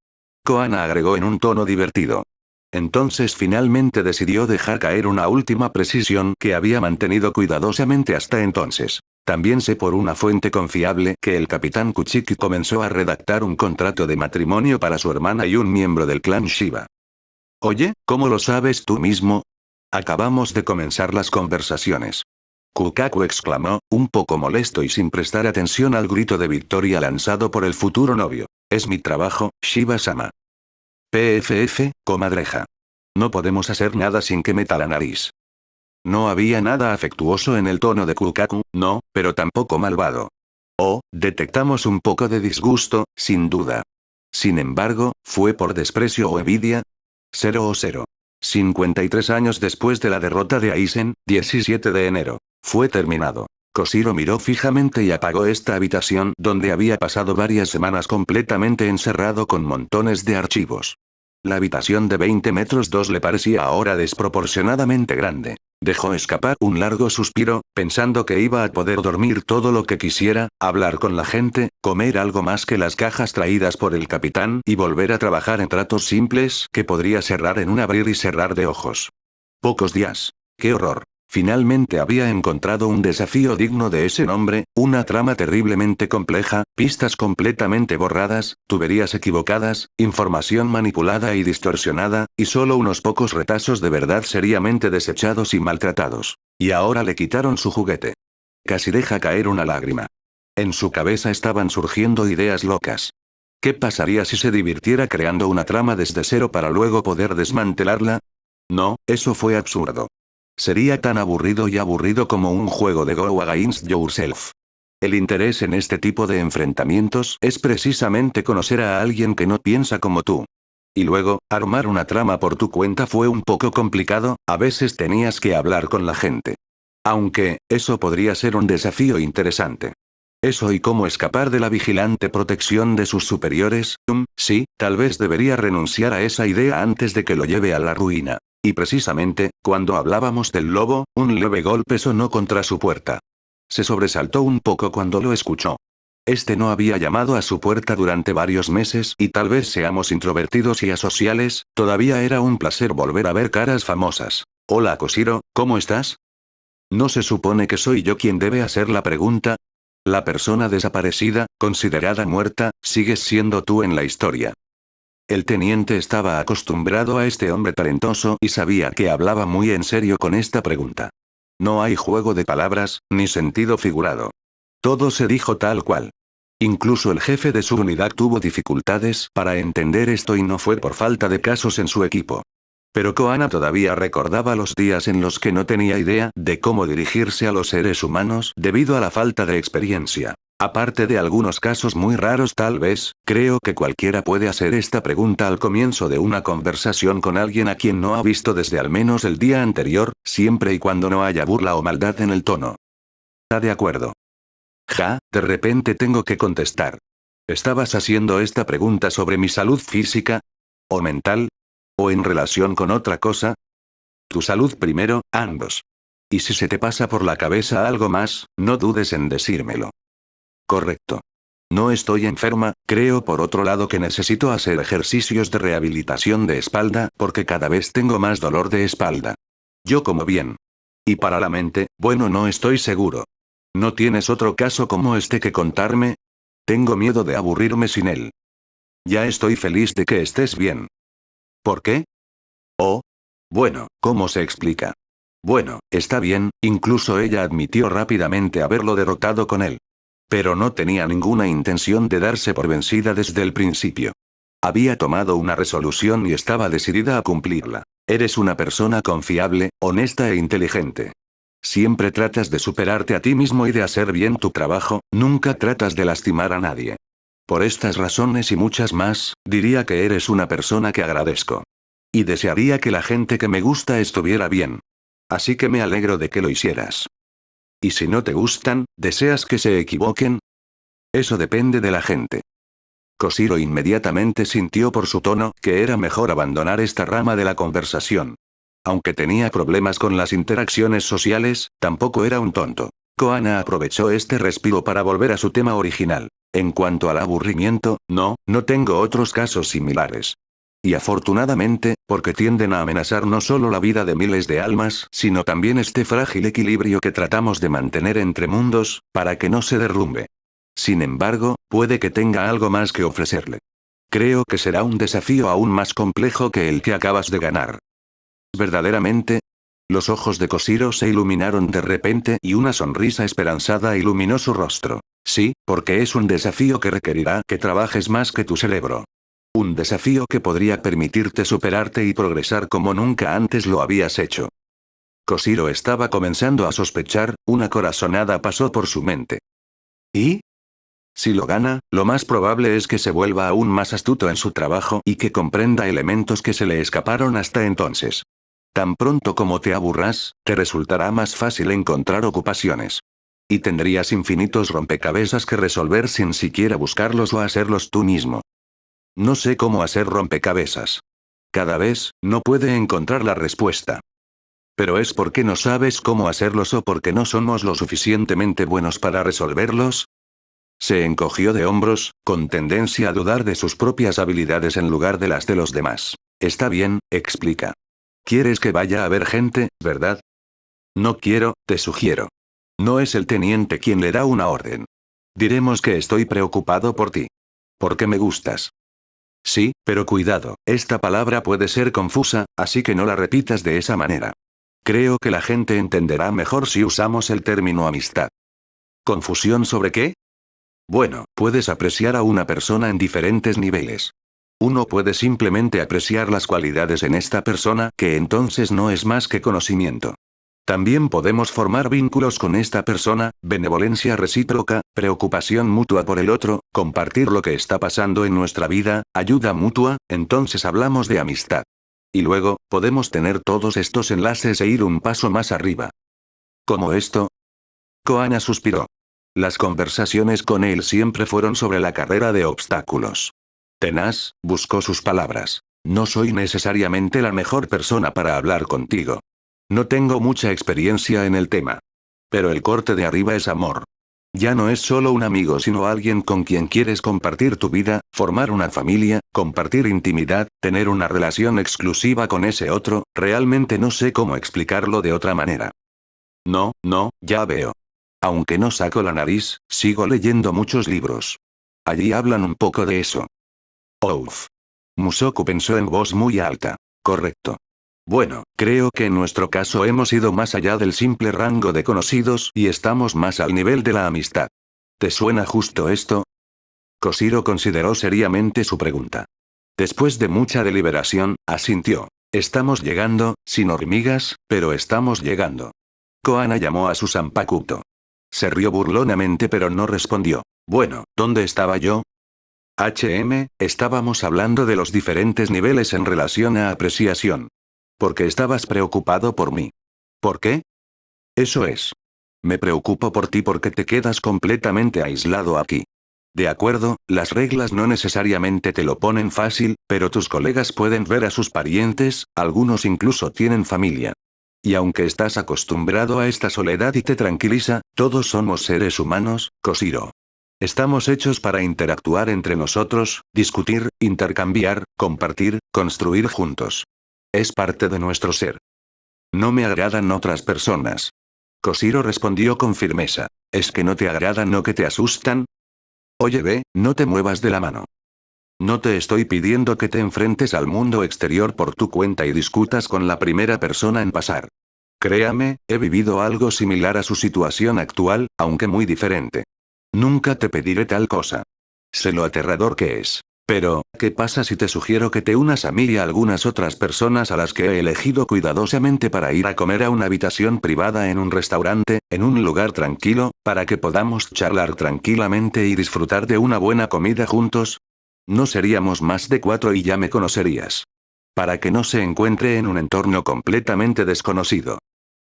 Koana agregó en un tono divertido. Entonces finalmente decidió dejar caer una última precisión que había mantenido cuidadosamente hasta entonces. También sé por una fuente confiable que el capitán Kuchiki comenzó a redactar un contrato de matrimonio para su hermana y un miembro del clan Shiba. Oye, ¿cómo lo sabes tú mismo? Acabamos de comenzar las conversaciones. Kukaku exclamó, un poco molesto y sin prestar atención al grito de victoria lanzado por el futuro novio. Es mi trabajo, Shiba-sama. PFF, comadreja. No podemos hacer nada sin que meta la nariz. No había nada afectuoso en el tono de Kukaku, no, pero tampoco malvado. Oh, detectamos un poco de disgusto, sin duda. Sin embargo, ¿fue por desprecio o envidia? 0 o 0. 53 años después de la derrota de Aizen, 17 de enero. Fue terminado. Koshiro miró fijamente y apagó esta habitación donde había pasado varias semanas completamente encerrado con montones de archivos. La habitación de 20 metros 2 le parecía ahora desproporcionadamente grande. Dejó escapar un largo suspiro, pensando que iba a poder dormir todo lo que quisiera, hablar con la gente, comer algo más que las cajas traídas por el capitán y volver a trabajar en tratos simples que podría cerrar en un abrir y cerrar de ojos. Pocos días. ¡Qué horror! Finalmente había encontrado un desafío digno de ese nombre, una trama terriblemente compleja, pistas completamente borradas, tuberías equivocadas, información manipulada y distorsionada, y solo unos pocos retazos de verdad seriamente desechados y maltratados. Y ahora le quitaron su juguete. Casi deja caer una lágrima. En su cabeza estaban surgiendo ideas locas. ¿Qué pasaría si se divirtiera creando una trama desde cero para luego poder desmantelarla? No, eso fue absurdo. Sería tan aburrido y aburrido como un juego de Go Against Yourself. El interés en este tipo de enfrentamientos es precisamente conocer a alguien que no piensa como tú. Y luego, armar una trama por tu cuenta fue un poco complicado, a veces tenías que hablar con la gente. Aunque, eso podría ser un desafío interesante. Eso y cómo escapar de la vigilante protección de sus superiores, sí, tal vez debería renunciar a esa idea antes de que lo lleve a la ruina. Y precisamente, cuando hablábamos del lobo, un leve golpe sonó contra su puerta. Se sobresaltó un poco cuando lo escuchó. Este no había llamado a su puerta durante varios meses y tal vez seamos introvertidos y asociales, todavía era un placer volver a ver caras famosas. Hola Koshiro, ¿cómo estás? ¿No se supone que soy yo quien debe hacer la pregunta? La persona desaparecida, considerada muerta, sigues siendo tú en la historia. El teniente estaba acostumbrado a este hombre talentoso y sabía que hablaba muy en serio con esta pregunta. No hay juego de palabras, ni sentido figurado. Todo se dijo tal cual. Incluso el jefe de su unidad tuvo dificultades para entender esto y no fue por falta de casos en su equipo. Pero Koana todavía recordaba los días en los que no tenía idea de cómo dirigirse a los seres humanos debido a la falta de experiencia. Aparte de algunos casos muy raros tal vez, creo que cualquiera puede hacer esta pregunta al comienzo de una conversación con alguien a quien no ha visto desde al menos el día anterior, siempre y cuando no haya burla o maldad en el tono. ¿Está de acuerdo? De repente tengo que contestar. ¿Estabas haciendo esta pregunta sobre mi salud física? ¿O mental? ¿O en relación con otra cosa? Tu salud primero, ambos. Y si se te pasa por la cabeza algo más, no dudes en decírmelo. Correcto. No estoy enferma, creo por otro lado que necesito hacer ejercicios de rehabilitación de espalda porque cada vez tengo más dolor de espalda. Yo como bien. Y para la mente, bueno, no estoy seguro. ¿No tienes otro caso como este que contarme? Tengo miedo de aburrirme sin él. Ya estoy feliz de que estés bien. ¿Por qué? Oh. Bueno, ¿cómo se explica? Bueno, está bien, incluso ella admitió rápidamente haberlo derrotado con él. Pero no tenía ninguna intención de darse por vencida desde el principio. Había tomado una resolución y estaba decidida a cumplirla. Eres una persona confiable, honesta e inteligente. Siempre tratas de superarte a ti mismo y de hacer bien tu trabajo, nunca tratas de lastimar a nadie. Por estas razones y muchas más, diría que eres una persona que agradezco. Y desearía que la gente que me gusta estuviera bien. Así que me alegro de que lo hicieras. ¿Y si no te gustan, deseas que se equivoquen? Eso depende de la gente. Koshiro inmediatamente sintió por su tono que era mejor abandonar esta rama de la conversación. Aunque tenía problemas con las interacciones sociales, tampoco era un tonto. Koana aprovechó este respiro para volver a su tema original. En cuanto al aburrimiento, no tengo otros casos similares. Y afortunadamente, porque tienden a amenazar no solo la vida de miles de almas, sino también este frágil equilibrio que tratamos de mantener entre mundos, para que no se derrumbe. Sin embargo, puede que tenga algo más que ofrecerle. Creo que será un desafío aún más complejo que el que acabas de ganar. ¿Verdaderamente? Los ojos de Koshiro se iluminaron de repente y una sonrisa esperanzada iluminó su rostro. Sí, porque es un desafío que requerirá que trabajes más que tu cerebro. Un desafío que podría permitirte superarte y progresar como nunca antes lo habías hecho. Koshiro estaba comenzando a sospechar, una corazonada pasó por su mente. ¿Y? Si lo gana, lo más probable es que se vuelva aún más astuto en su trabajo y que comprenda elementos que se le escaparon hasta entonces. Tan pronto como te aburras, te resultará más fácil encontrar ocupaciones. Y tendrías infinitos rompecabezas que resolver sin siquiera buscarlos o hacerlos tú mismo. No sé cómo hacer rompecabezas. Cada vez, no puede encontrar la respuesta. Pero es porque no sabes cómo hacerlos o porque no somos lo suficientemente buenos para resolverlos. Se encogió de hombros, con tendencia a dudar de sus propias habilidades en lugar de las de los demás. Está bien, explica. ¿Quieres que vaya a ver gente, verdad? No quiero, te sugiero. No es el teniente quien le da una orden. Diremos que estoy preocupado por ti. Porque me gustas. Sí, pero cuidado, esta palabra puede ser confusa, así que no la repitas de esa manera. Creo que la gente entenderá mejor si usamos el término amistad. ¿Confusión sobre qué? Bueno, puedes apreciar a una persona en diferentes niveles. Uno puede simplemente apreciar las cualidades en esta persona, que entonces no es más que conocimiento. También podemos formar vínculos con esta persona, benevolencia recíproca, preocupación mutua por el otro, compartir lo que está pasando en nuestra vida, ayuda mutua, entonces hablamos de amistad. Y luego, podemos tener todos estos enlaces e ir un paso más arriba. ¿Cómo esto? Koana suspiró. Las conversaciones con él siempre fueron sobre la carrera de obstáculos. Tenaz, buscó sus palabras. No soy necesariamente la mejor persona para hablar contigo. No tengo mucha experiencia en el tema. Pero el corte de arriba es amor. Ya no es solo un amigo sino alguien con quien quieres compartir tu vida, formar una familia, compartir intimidad, tener una relación exclusiva con ese otro, realmente no sé cómo explicarlo de otra manera. No, no, ya veo. Aunque no saco la nariz, sigo leyendo muchos libros. Allí hablan un poco de eso. Ouf. Musoku pensó en voz muy alta. Correcto. Bueno, creo que en nuestro caso hemos ido más allá del simple rango de conocidos y estamos más al nivel de la amistad. ¿Te suena justo esto? Koshiro consideró seriamente su pregunta. Después de mucha deliberación, asintió. Estamos llegando, sin hormigas, pero estamos llegando. Koana llamó a su Sanpakuto. Se rió burlonamente pero no respondió. Bueno, ¿dónde estaba yo? Estábamos hablando de los diferentes niveles en relación a apreciación. Porque estabas preocupado por mí. ¿Por qué? Eso es. Me preocupo por ti porque te quedas completamente aislado aquí. De acuerdo, las reglas no necesariamente te lo ponen fácil, pero tus colegas pueden ver a sus parientes, algunos incluso tienen familia. Y aunque estás acostumbrado a esta soledad y te tranquiliza, todos somos seres humanos, Koshiro. Estamos hechos para interactuar entre nosotros, discutir, intercambiar, compartir, construir juntos. Es parte de nuestro ser. No me agradan otras personas. Koshiro respondió con firmeza. ¿Es que no te agradan o que te asustan? Oye, ve, no te muevas de la mano. No te estoy pidiendo que te enfrentes al mundo exterior por tu cuenta y discutas con la primera persona en pasar. Créame, he vivido algo similar a su situación actual, aunque muy diferente. Nunca te pediré tal cosa. Sé lo aterrador que es. Pero, ¿qué pasa si te sugiero que te unas a mí y a algunas otras personas a las que he elegido cuidadosamente para ir a comer a una habitación privada en un restaurante, en un lugar tranquilo, para que podamos charlar tranquilamente y disfrutar de una buena comida juntos? No seríamos más de 4 y ya me conocerías. Para que no se encuentre en un entorno completamente desconocido.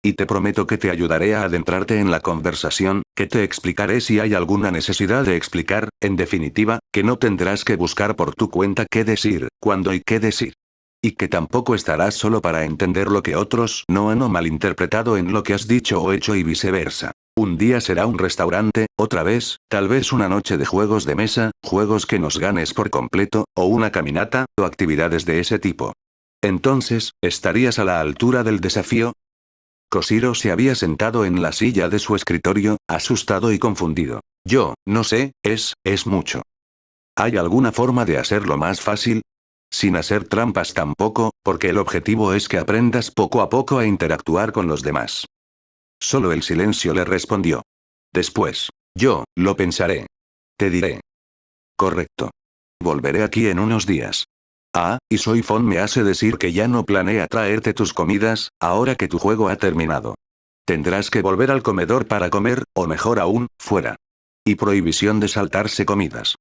Y te prometo que te ayudaré a adentrarte en la conversación, que te explicaré si hay alguna necesidad de explicar, en definitiva, que no tendrás que buscar por tu cuenta qué decir, cuándo y qué decir. Y que tampoco estarás solo para entender lo que otros no han o malinterpretado en lo que has dicho o hecho y viceversa. Un día será un restaurante, otra vez, tal vez una noche de juegos de mesa, juegos que nos ganes por completo, o una caminata, o actividades de ese tipo. Entonces, ¿estarías a la altura del desafío? Koshiro se había sentado en la silla de su escritorio, asustado y confundido. Yo, no sé, es mucho. ¿Hay alguna forma de hacerlo más fácil? Sin hacer trampas tampoco, porque el objetivo es que aprendas poco a poco a interactuar con los demás. Solo el silencio le respondió. Después. Yo, lo pensaré. Te diré. Correcto. Volveré aquí en unos días. Ah, y Soy Fon me hace decir que ya no planea traerte tus comidas, ahora que tu juego ha terminado. Tendrás que volver al comedor para comer, o mejor aún, fuera. Y prohibición de saltarse comidas.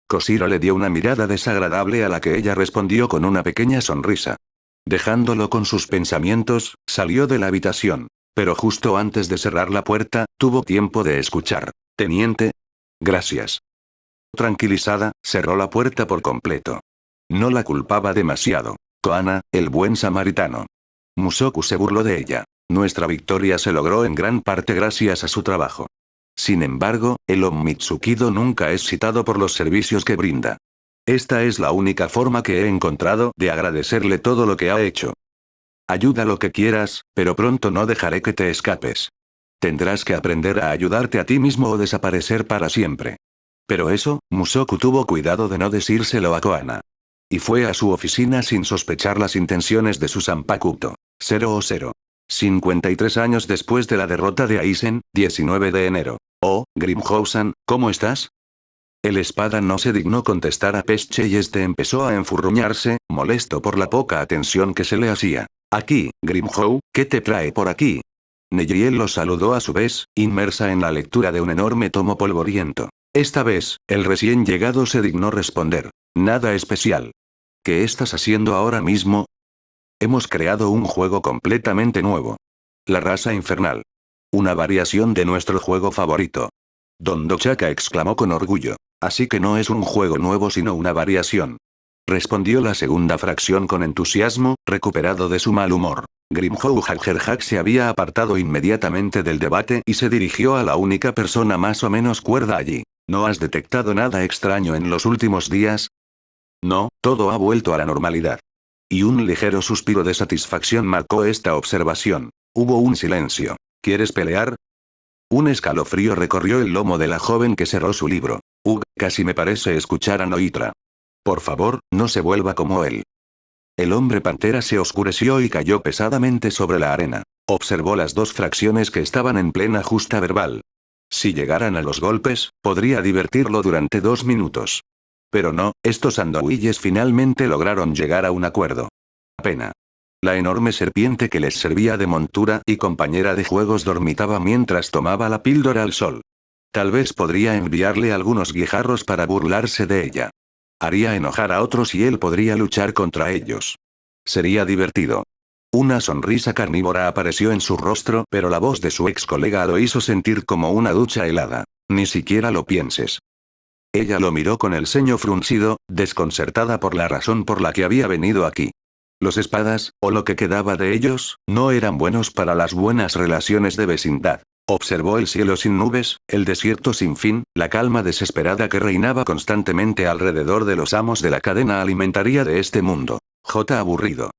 Koshiro le dio una mirada desagradable a la que ella respondió con una pequeña sonrisa. Dejándolo con sus pensamientos, salió de la habitación. Pero justo antes de cerrar la puerta, tuvo tiempo de escuchar. Teniente. Gracias. Tranquilizada, cerró la puerta por completo. No la culpaba demasiado. Koana, el buen samaritano. Musoku se burló de ella. Nuestra victoria se logró en gran parte gracias a su trabajo. Sin embargo, el Ommitsukido nunca es citado por los servicios que brinda. Esta es la única forma que he encontrado de agradecerle todo lo que ha hecho. Ayuda lo que quieras, pero pronto no dejaré que te escapes. Tendrás que aprender a ayudarte a ti mismo o desaparecer para siempre. Pero eso, Musoku tuvo cuidado de no decírselo a Koana. Y fue a su oficina sin sospechar las intenciones de su Sanpakuto. 0 53 años después de la derrota de Aizen, 19 de enero. Oh, Grimhausen, ¿cómo estás? El espada no se dignó contestar a Pesche y este empezó a enfurruñarse, molesto por la poca atención que se le hacía. Aquí, Grimhow, ¿qué te trae por aquí? Neyriel lo saludó a su vez, inmersa en la lectura de un enorme tomo polvoriento. Esta vez, el recién llegado se dignó responder. Nada especial. ¿Qué estás haciendo ahora mismo? Hemos creado un juego completamente nuevo. La raza infernal. Una variación de nuestro juego favorito. Don Dochaka exclamó con orgullo. Así que no es un juego nuevo sino una variación. Respondió la segunda fracción con entusiasmo, recuperado de su mal humor. Grimhow Haggerhack se había apartado inmediatamente del debate y se dirigió a la única persona más o menos cuerda allí. ¿No has detectado nada extraño en los últimos días? No, todo ha vuelto a la normalidad. Y un ligero suspiro de satisfacción marcó esta observación. Hubo un silencio. ¿Quieres pelear? Un escalofrío recorrió el lomo de la joven que cerró su libro. Casi me parece escuchar a Noitra. Por favor, no se vuelva como él. El hombre pantera se oscureció y cayó pesadamente sobre la arena. Observó las dos fracciones que estaban en plena justa verbal. Si llegaran a los golpes, podría divertirlo durante 2 minutos. Pero no, estos andahuilles finalmente lograron llegar a un acuerdo. Pena. La enorme serpiente que les servía de montura y compañera de juegos dormitaba mientras tomaba la píldora al sol. Tal vez podría enviarle algunos guijarros para burlarse de ella. Haría enojar a otros y él podría luchar contra ellos. Sería divertido. Una sonrisa carnívora apareció en su rostro, pero la voz de su ex colega lo hizo sentir como una ducha helada. Ni siquiera lo pienses. Ella lo miró con el ceño fruncido, desconcertada por la razón por la que había venido aquí. Los espadas, o lo que quedaba de ellos, no eran buenos para las buenas relaciones de vecindad. Observó el cielo sin nubes, el desierto sin fin, la calma desesperada que reinaba constantemente alrededor de los amos de la cadena alimentaria de este mundo. Aburrido.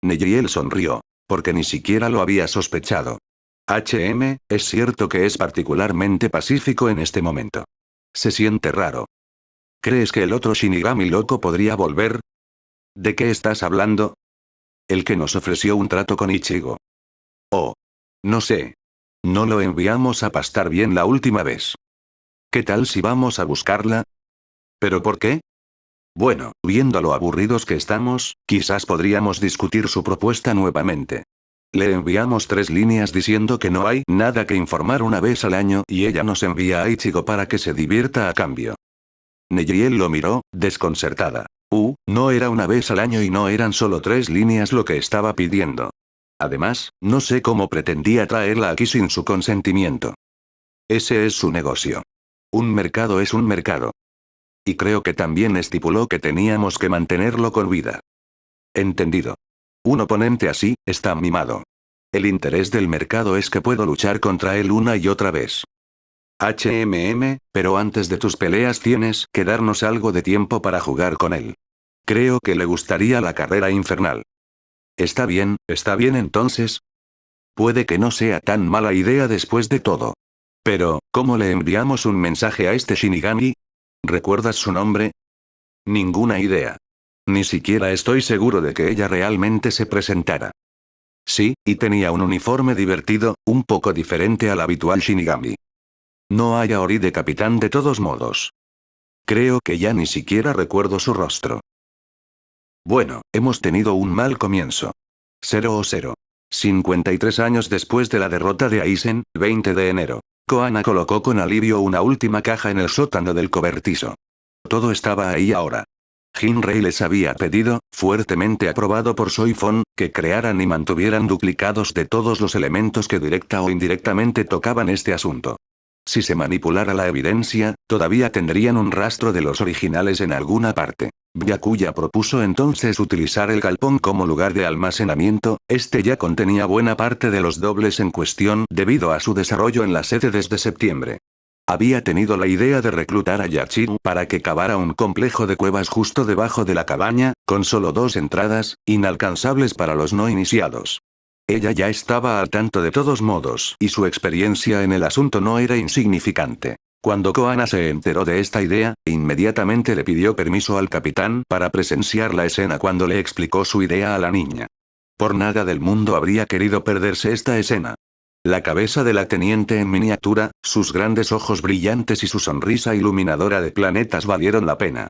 Neyriel sonrió. Porque ni siquiera lo había sospechado. Es cierto que es particularmente pacífico en este momento. Se siente raro. ¿Crees que el otro Shinigami loco podría volver? ¿De qué estás hablando? El que nos ofreció un trato con Ichigo. Oh. No sé. No lo enviamos a pastar bien la última vez. ¿Qué tal si vamos a buscarla? ¿Pero por qué? Bueno, viendo lo aburridos que estamos, quizás podríamos discutir su propuesta nuevamente. Le enviamos 3 líneas diciendo que no hay nada que informar una vez al año y ella nos envía a Ichigo para que se divierta a cambio. Neyriel lo miró, desconcertada. No era una vez al año y no eran solo 3 líneas lo que estaba pidiendo. Además, no sé cómo pretendía traerla aquí sin su consentimiento. Ese es su negocio. Un mercado es un mercado. Y creo que también estipuló que teníamos que mantenerlo con vida. Entendido. Un oponente así, está mimado. El interés del mercado es que puedo luchar contra él una y otra vez. Pero antes de tus peleas tienes que darnos algo de tiempo para jugar con él. Creo que le gustaría la carrera infernal. Está bien entonces. Puede que no sea tan mala idea después de todo. Pero, ¿cómo le enviamos un mensaje a este Shinigami? ¿Recuerdas su nombre? Ninguna idea. Ni siquiera estoy seguro de que ella realmente se presentara. Sí, y tenía un uniforme divertido, un poco diferente al habitual Shinigami. No hay Aori de capitán de todos modos. Creo que ya ni siquiera recuerdo su rostro. Bueno, hemos tenido un mal comienzo. 0-0. 53 años después de la derrota de Aizen, 20 de enero. Koana colocó con alivio una última caja en el sótano del cobertizo. Todo estaba ahí ahora. Jinrei les había pedido, fuertemente aprobado por Soifon, que crearan y mantuvieran duplicados de todos los elementos que directa o indirectamente tocaban este asunto. Si se manipulara la evidencia, todavía tendrían un rastro de los originales en alguna parte. Byakuya propuso entonces utilizar el galpón como lugar de almacenamiento, este ya contenía buena parte de los dobles en cuestión debido a su desarrollo en la sede desde septiembre. Había tenido la idea de reclutar a Yachiru para que cavara un complejo de cuevas justo debajo de la cabaña, con solo 2 entradas, inalcanzables para los no iniciados. Ella ya estaba al tanto de todos modos, y su experiencia en el asunto no era insignificante. Cuando Koana se enteró de esta idea, inmediatamente le pidió permiso al capitán para presenciar la escena cuando le explicó su idea a la niña. Por nada del mundo habría querido perderse esta escena. La cabeza de la teniente en miniatura, sus grandes ojos brillantes y su sonrisa iluminadora de planetas valieron la pena.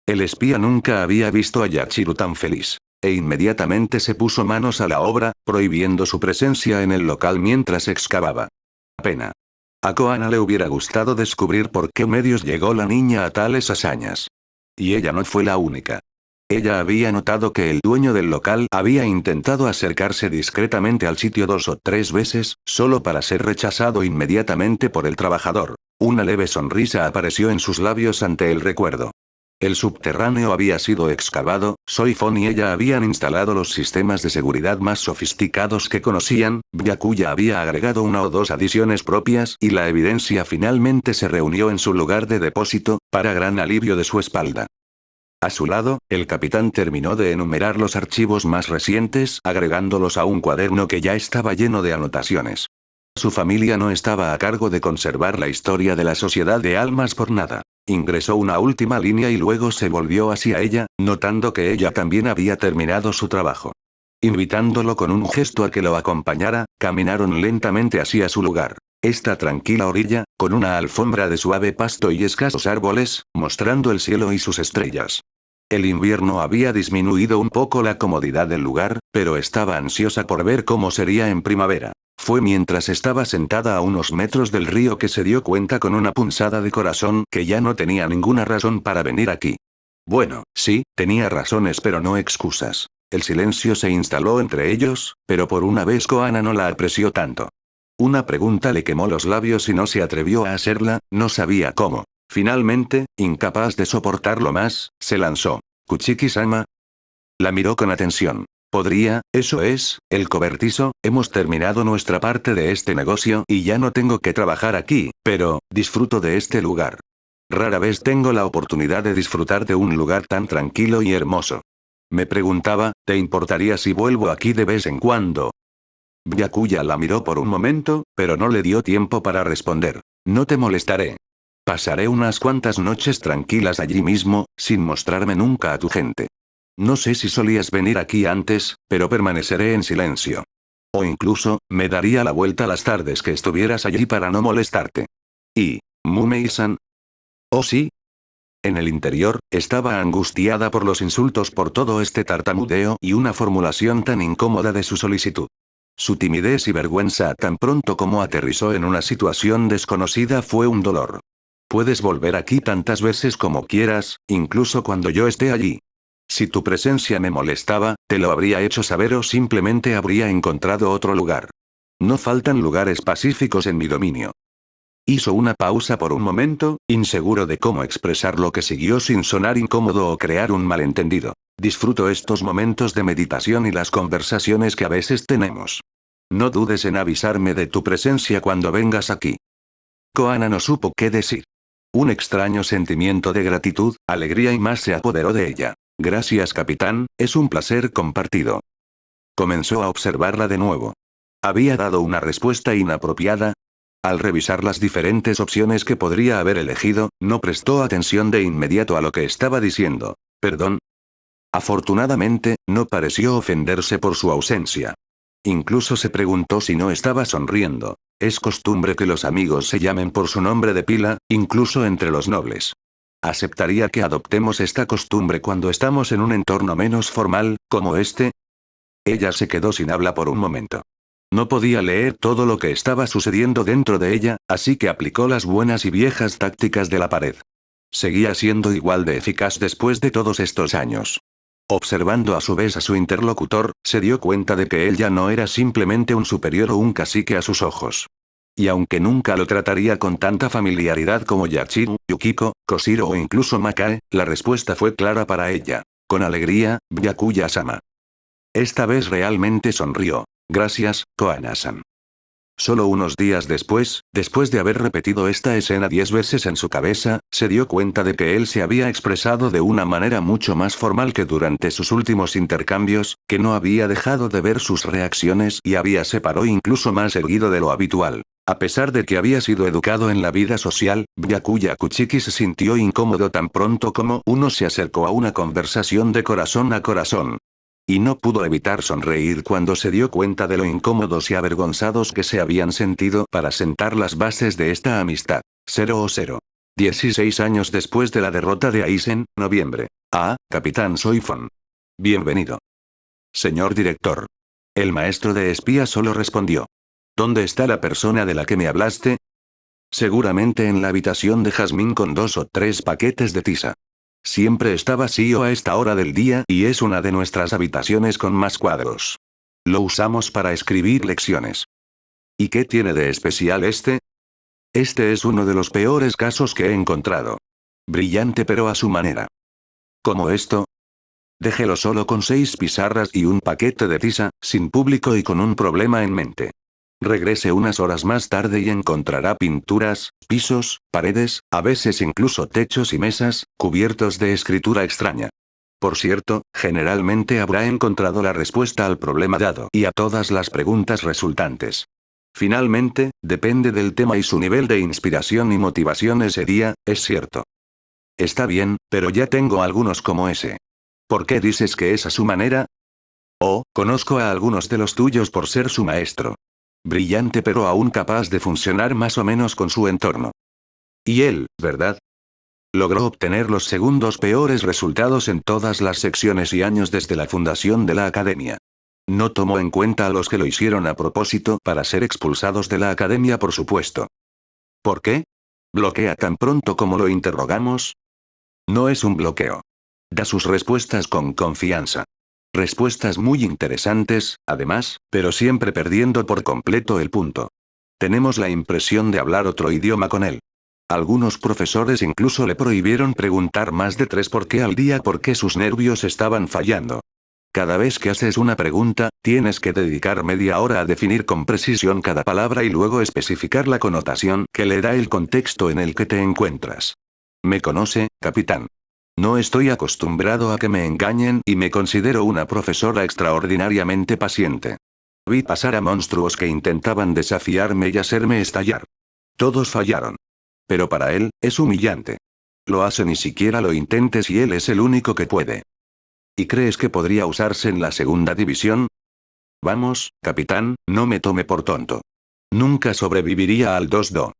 El espía nunca había visto a Yachiru tan feliz. e inmediatamente se puso manos a la obra, prohibiendo su presencia en el local mientras excavaba. Pena. A Koana le hubiera gustado descubrir por qué medios llegó la niña a tales hazañas. Y ella no fue la única. Ella había notado que el dueño del local había intentado acercarse discretamente al sitio 2 o 3 veces, solo para ser rechazado inmediatamente por el trabajador. Una leve sonrisa apareció en sus labios ante el recuerdo. El subterráneo había sido excavado, Soifon y ella habían instalado los sistemas de seguridad más sofisticados que conocían, Byakuya había agregado una o dos adiciones propias y la evidencia finalmente se reunió en su lugar de depósito, para gran alivio de su espalda. A su lado, el capitán terminó de enumerar los archivos más recientes, agregándolos a un cuaderno que ya estaba lleno de anotaciones. Su familia no estaba a cargo de conservar la historia de la Sociedad de Almas por nada. Ingresó una última línea y luego se volvió hacia ella, notando que ella también había terminado su trabajo. Invitándolo con un gesto a que lo acompañara, caminaron lentamente hacia su lugar. Esta tranquila orilla, con una alfombra de suave pasto y escasos árboles, mostrando el cielo y sus estrellas. El invierno había disminuido un poco la comodidad del lugar, pero estaba ansiosa por ver cómo sería en primavera. Fue mientras estaba sentada a unos metros del río que se dio cuenta con una punzada de corazón que ya no tenía ninguna razón para venir aquí. Bueno, sí, tenía razones pero no excusas. El silencio se instaló entre ellos, pero por una vez Koana no la apreció tanto. Una pregunta le quemó los labios y no se atrevió a hacerla, no sabía cómo. Finalmente, incapaz de soportarlo más, se lanzó. ¿Kuchiki-sama? La miró con atención. Podría, eso es, el cobertizo, hemos terminado nuestra parte de este negocio y ya no tengo que trabajar aquí, pero, disfruto de este lugar. Rara vez tengo la oportunidad de disfrutar de un lugar tan tranquilo y hermoso. Me preguntaba, ¿te importaría si vuelvo aquí de vez en cuando? Byakuya la miró por un momento, pero no le dio tiempo para responder. No te molestaré. Pasaré unas cuantas noches tranquilas allí mismo, sin mostrarme nunca a tu gente. No sé si solías venir aquí antes, pero permaneceré en silencio. O incluso, me daría la vuelta las tardes que estuvieras allí para no molestarte. ¿Y Mumei-san? ¿Oh sí? En el interior, estaba angustiada por los insultos por todo este tartamudeo y una formulación tan incómoda de su solicitud. Su timidez y vergüenza tan pronto como aterrizó en una situación desconocida fue un dolor. Puedes volver aquí tantas veces como quieras, incluso cuando yo esté allí. Si tu presencia me molestaba, te lo habría hecho saber o simplemente habría encontrado otro lugar. No faltan lugares pacíficos en mi dominio. Hizo una pausa por un momento, inseguro de cómo expresar lo que siguió sin sonar incómodo o crear un malentendido. Disfruto estos momentos de meditación y las conversaciones que a veces tenemos. No dudes en avisarme de tu presencia cuando vengas aquí. Koana no supo qué decir. Un extraño sentimiento de gratitud, alegría y más se apoderó de ella. Gracias, capitán, es un placer compartido. Comenzó a observarla de nuevo. ¿Había dado una respuesta inapropiada? Al revisar las diferentes opciones que podría haber elegido, no prestó atención de inmediato a lo que estaba diciendo. ¿Perdón? Afortunadamente, no pareció ofenderse por su ausencia. Incluso se preguntó si no estaba sonriendo. Es costumbre que los amigos se llamen por su nombre de pila, incluso entre los nobles. ¿Aceptaría que adoptemos esta costumbre cuando estamos en un entorno menos formal, como este? Ella se quedó sin habla por un momento. No podía leer todo lo que estaba sucediendo dentro de ella, así que aplicó las buenas y viejas tácticas de la pared. Seguía siendo igual de eficaz después de todos estos años. Observando a su vez a su interlocutor, se dio cuenta de que él ya no era simplemente un superior o un cacique a sus ojos. Y aunque nunca lo trataría con tanta familiaridad como Yachiru, Yukiko, Koshiro o incluso Makae, la respuesta fue clara para ella. Con alegría, Byakuya-sama. Esta vez realmente sonrió. Gracias, Koana-san. Solo unos días después de haber repetido esta escena 10 veces en su cabeza, se dio cuenta de que él se había expresado de una manera mucho más formal que durante sus últimos intercambios, que no había dejado de ver sus reacciones y había separado incluso más erguido de lo habitual. A pesar de que había sido educado en la vida social, Byakuya Kuchiki se sintió incómodo tan pronto como uno se acercó a una conversación de corazón a corazón. Y no pudo evitar sonreír cuando se dio cuenta de lo incómodos y avergonzados que se habían sentido para sentar las bases de esta amistad. 0 16 años después de la derrota de Aizen, noviembre. Ah, Capitán Soifon. Bienvenido. Señor director. El maestro de espía solo respondió. ¿Dónde está la persona de la que me hablaste? Seguramente en la habitación de Jazmín con 2 o 3 paquetes de tiza. Siempre está vacío a esta hora del día y es una de nuestras habitaciones con más cuadros. Lo usamos para escribir lecciones. ¿Y qué tiene de especial este? Este es uno de los peores casos que he encontrado. Brillante pero a su manera. ¿Cómo esto? Déjelo solo con 6 pizarras y un paquete de tiza, sin público y con un problema en mente. Regrese unas horas más tarde y encontrará pinturas, pisos, paredes, a veces incluso techos y mesas, cubiertos de escritura extraña. Por cierto, generalmente habrá encontrado la respuesta al problema dado y a todas las preguntas resultantes. Finalmente, depende del tema y su nivel de inspiración y motivación ese día, es cierto. Está bien, pero ya tengo algunos como ese. ¿Por qué dices que es a su manera? Oh, conozco a algunos de los tuyos por ser su maestro. Brillante pero aún capaz de funcionar más o menos con su entorno. Y él, ¿verdad? Logró obtener los segundos peores resultados en todas las secciones y años desde la fundación de la academia. No tomó en cuenta a los que lo hicieron a propósito para ser expulsados de la academia, por supuesto. ¿Por qué? ¿Bloquea tan pronto como lo interrogamos? No es un bloqueo. Da sus respuestas con confianza. Respuestas muy interesantes, además, pero siempre perdiendo por completo el punto. Tenemos la impresión de hablar otro idioma con él. Algunos profesores incluso le prohibieron preguntar más de 3 por qué al día porque sus nervios estaban fallando. Cada vez que haces una pregunta, tienes que dedicar media hora a definir con precisión cada palabra y luego especificar la connotación que le da el contexto en el que te encuentras. Me conoce, capitán. No estoy acostumbrado a que me engañen y me considero una profesora extraordinariamente paciente. Vi pasar a monstruos que intentaban desafiarme y hacerme estallar. Todos fallaron. Pero para él, es humillante. Lo hace ni siquiera lo intentes y él es el único que puede. ¿Y crees que podría usarse en la segunda división? Vamos, capitán, no me tome por tonto. Nunca sobreviviría al 2-2.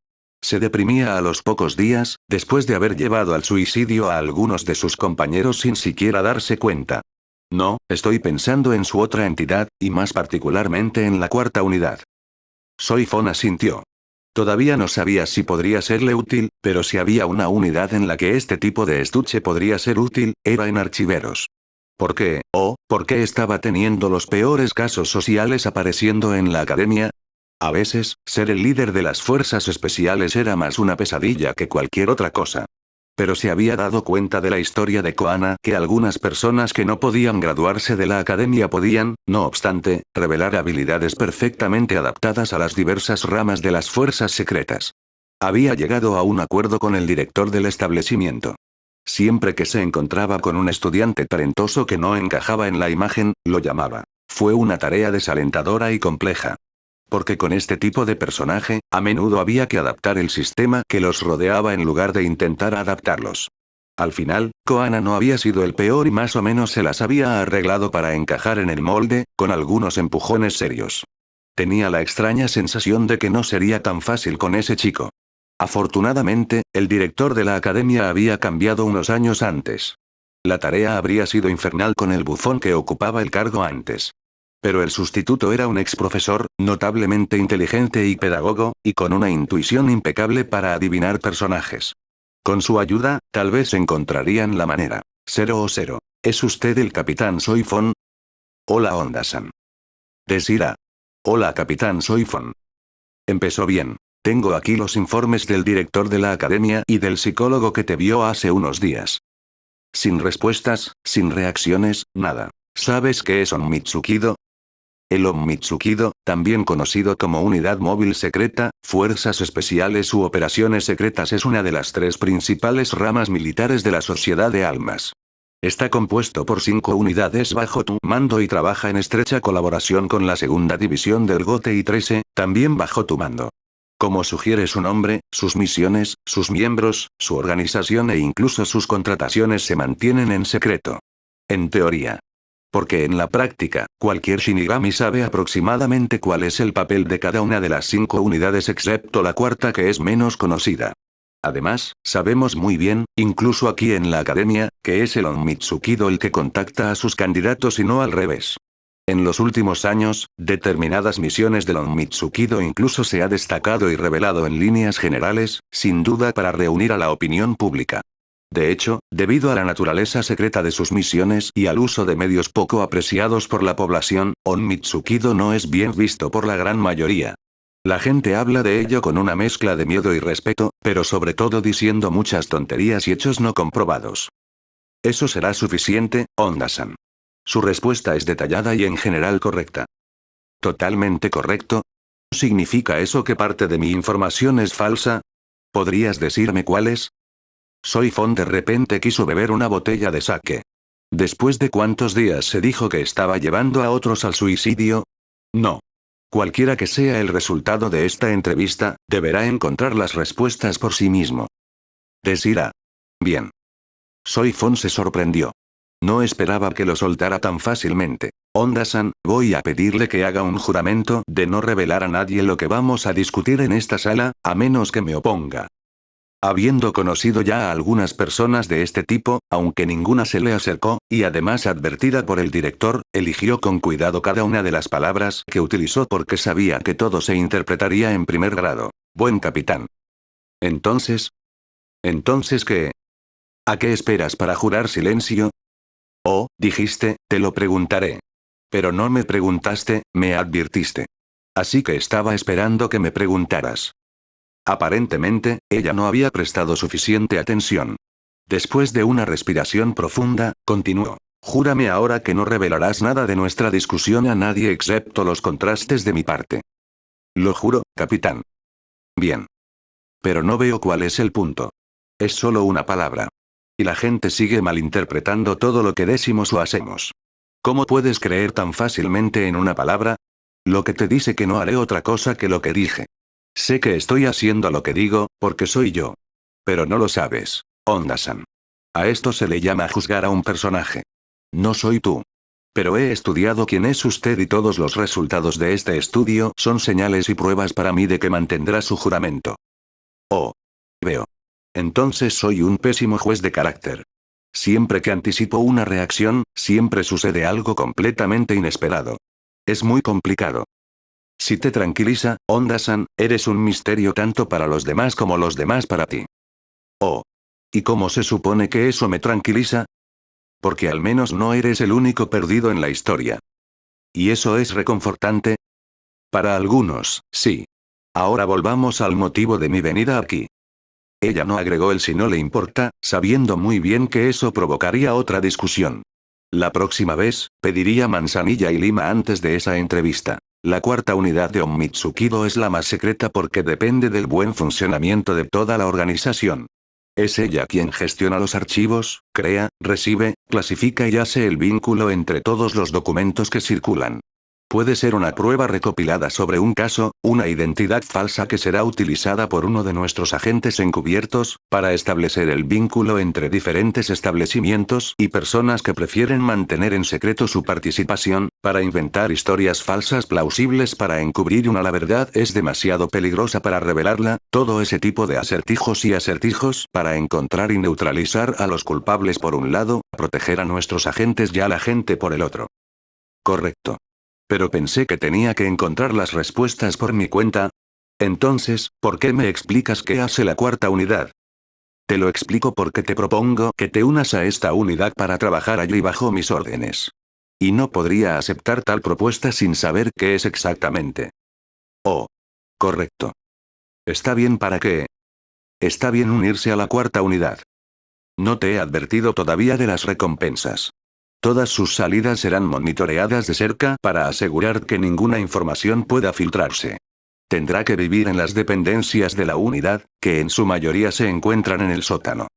Se deprimía a los pocos días, después de haber llevado al suicidio a algunos de sus compañeros sin siquiera darse cuenta. No, estoy pensando en su otra entidad, y más particularmente en la 4ª unidad. Soy Fon asintió. Todavía no sabía si podría serle útil, pero si había una unidad en la que este tipo de estuche podría ser útil, era en archiveros. ¿Por qué, por qué estaba teniendo los peores casos sociales apareciendo en la academia? A veces, ser el líder de las fuerzas especiales era más una pesadilla que cualquier otra cosa. Pero se había dado cuenta de la historia de Koana que algunas personas que no podían graduarse de la academia podían, no obstante, revelar habilidades perfectamente adaptadas a las diversas ramas de las fuerzas secretas. Había llegado a un acuerdo con el director del establecimiento. Siempre que se encontraba con un estudiante talentoso que no encajaba en la imagen, lo llamaba. Fue una tarea desalentadora y compleja. Porque con este tipo de personaje, a menudo había que adaptar el sistema que los rodeaba en lugar de intentar adaptarlos. Al final, Koana no había sido el peor y más o menos se las había arreglado para encajar en el molde, con algunos empujones serios. Tenía la extraña sensación de que no sería tan fácil con ese chico. Afortunadamente, el director de la academia había cambiado unos años antes. La tarea habría sido infernal con el bufón que ocupaba el cargo antes. Pero el sustituto era un ex profesor, notablemente inteligente y pedagogo, y con una intuición impecable para adivinar personajes. Con su ayuda, tal vez encontrarían la manera. 0-0. ¿Es usted el capitán Soy Fon? Hola Onda-san. Desira. Hola capitán Soy Fon. Empezó bien. Tengo aquí los informes del director de la academia y del psicólogo que te vio hace unos días. Sin respuestas, sin reacciones, nada. ¿Sabes qué es un Mitsukido? El Onmitsukido, también conocido como Unidad Móvil Secreta, Fuerzas Especiales u Operaciones Secretas, es una de las 3 principales ramas militares de la Sociedad de Almas. Está compuesto por 5 unidades bajo tu mando y trabaja en estrecha colaboración con la segunda división del GOTE y 13, también bajo tu mando. Como sugiere su nombre, sus misiones, sus miembros, su organización e incluso sus contrataciones se mantienen en secreto. En teoría. Porque en la práctica, cualquier Shinigami sabe aproximadamente cuál es el papel de cada una de las 5 unidades excepto la 4ª que es menos conocida. Además, sabemos muy bien, incluso aquí en la academia, que es el Onmitsukido el que contacta a sus candidatos y no al revés. En los últimos años, determinadas misiones del Onmitsukido incluso se ha destacado y revelado en líneas generales, sin duda para reunir a la opinión pública. De hecho, debido a la naturaleza secreta de sus misiones y al uso de medios poco apreciados por la población, Onmitsukido no es bien visto por la gran mayoría. La gente habla de ello con una mezcla de miedo y respeto, pero sobre todo diciendo muchas tonterías y hechos no comprobados. ¿Eso será suficiente, Onda-san? Su respuesta es detallada y en general correcta. ¿Totalmente correcto? ¿Significa eso que parte de mi información es falsa? ¿Podrías decirme cuál es? Soy Fon de repente quiso beber una botella de sake. ¿Después de cuántos días se dijo que estaba llevando a otros al suicidio? No. Cualquiera que sea el resultado de esta entrevista, deberá encontrar las respuestas por sí mismo. Desira. Bien. Soy Fon se sorprendió. No esperaba que lo soltara tan fácilmente. Onda-san, voy a pedirle que haga un juramento de no revelar a nadie lo que vamos a discutir en esta sala, a menos que me oponga. Habiendo conocido ya a algunas personas de este tipo, aunque ninguna se le acercó, y además advertida por el director, eligió con cuidado cada una de las palabras que utilizó porque sabía que todo se interpretaría en primer grado. Buen capitán. Entonces. ¿Entonces qué? ¿A qué esperas para jurar silencio? Oh, dijiste, te lo preguntaré. Pero no me preguntaste, me advirtiste. Así que estaba esperando que me preguntaras. Aparentemente, ella no había prestado suficiente atención. Después de una respiración profunda, continuó. Júrame ahora que no revelarás nada de nuestra discusión a nadie excepto los contrastes de mi parte. Lo juro, capitán. Bien. Pero no veo cuál es el punto. Es solo una palabra. Y la gente sigue malinterpretando todo lo que decimos o hacemos. ¿Cómo puedes creer tan fácilmente en una palabra? Lo que te dice que no haré otra cosa que lo que dije. Sé que estoy haciendo lo que digo, porque soy yo. Pero no lo sabes, Onda-san. A esto se le llama juzgar a un personaje. No soy tú. Pero he estudiado quién es usted y todos los resultados de este estudio son señales y pruebas para mí de que mantendrá su juramento. Oh. Veo. Entonces soy un pésimo juez de carácter. Siempre que anticipo una reacción, siempre sucede algo completamente inesperado. Es muy complicado. Si te tranquiliza, Onda-san, eres un misterio tanto para los demás como los demás para ti. Oh. ¿Y cómo se supone que eso me tranquiliza? Porque al menos no eres el único perdido en la historia. ¿Y eso es reconfortante? Para algunos, sí. Ahora volvamos al motivo de mi venida aquí. Ella no agregó el si no le importa, sabiendo muy bien que eso provocaría otra discusión. La próxima vez, pediría manzanilla y lima antes de esa entrevista. La cuarta unidad de Onmitsukido es la más secreta porque depende del buen funcionamiento de toda la organización. Es ella quien gestiona los archivos, crea, recibe, clasifica y hace el vínculo entre todos los documentos que circulan. Puede ser una prueba recopilada sobre un caso, una identidad falsa que será utilizada por uno de nuestros agentes encubiertos, para establecer el vínculo entre diferentes establecimientos y personas que prefieren mantener en secreto su participación, para inventar historias falsas plausibles para encubrir una la verdad es demasiado peligrosa para revelarla, todo ese tipo de acertijos y acertijos para encontrar y neutralizar a los culpables por un lado, proteger a nuestros agentes y a la gente por el otro. Correcto. Pero pensé que tenía que encontrar las respuestas por mi cuenta. Entonces, ¿por qué me explicas qué hace la cuarta unidad? Te lo explico porque te propongo que te unas a esta unidad para trabajar allí bajo mis órdenes. Y no podría aceptar tal propuesta sin saber qué es exactamente. Oh. Correcto. Está bien para qué. Está bien unirse a la cuarta unidad. No te he advertido todavía de las recompensas. Todas sus salidas serán monitoreadas de cerca para asegurar que ninguna información pueda filtrarse. Tendrá que vivir en las dependencias de la unidad, que en su mayoría se encuentran en el sótano.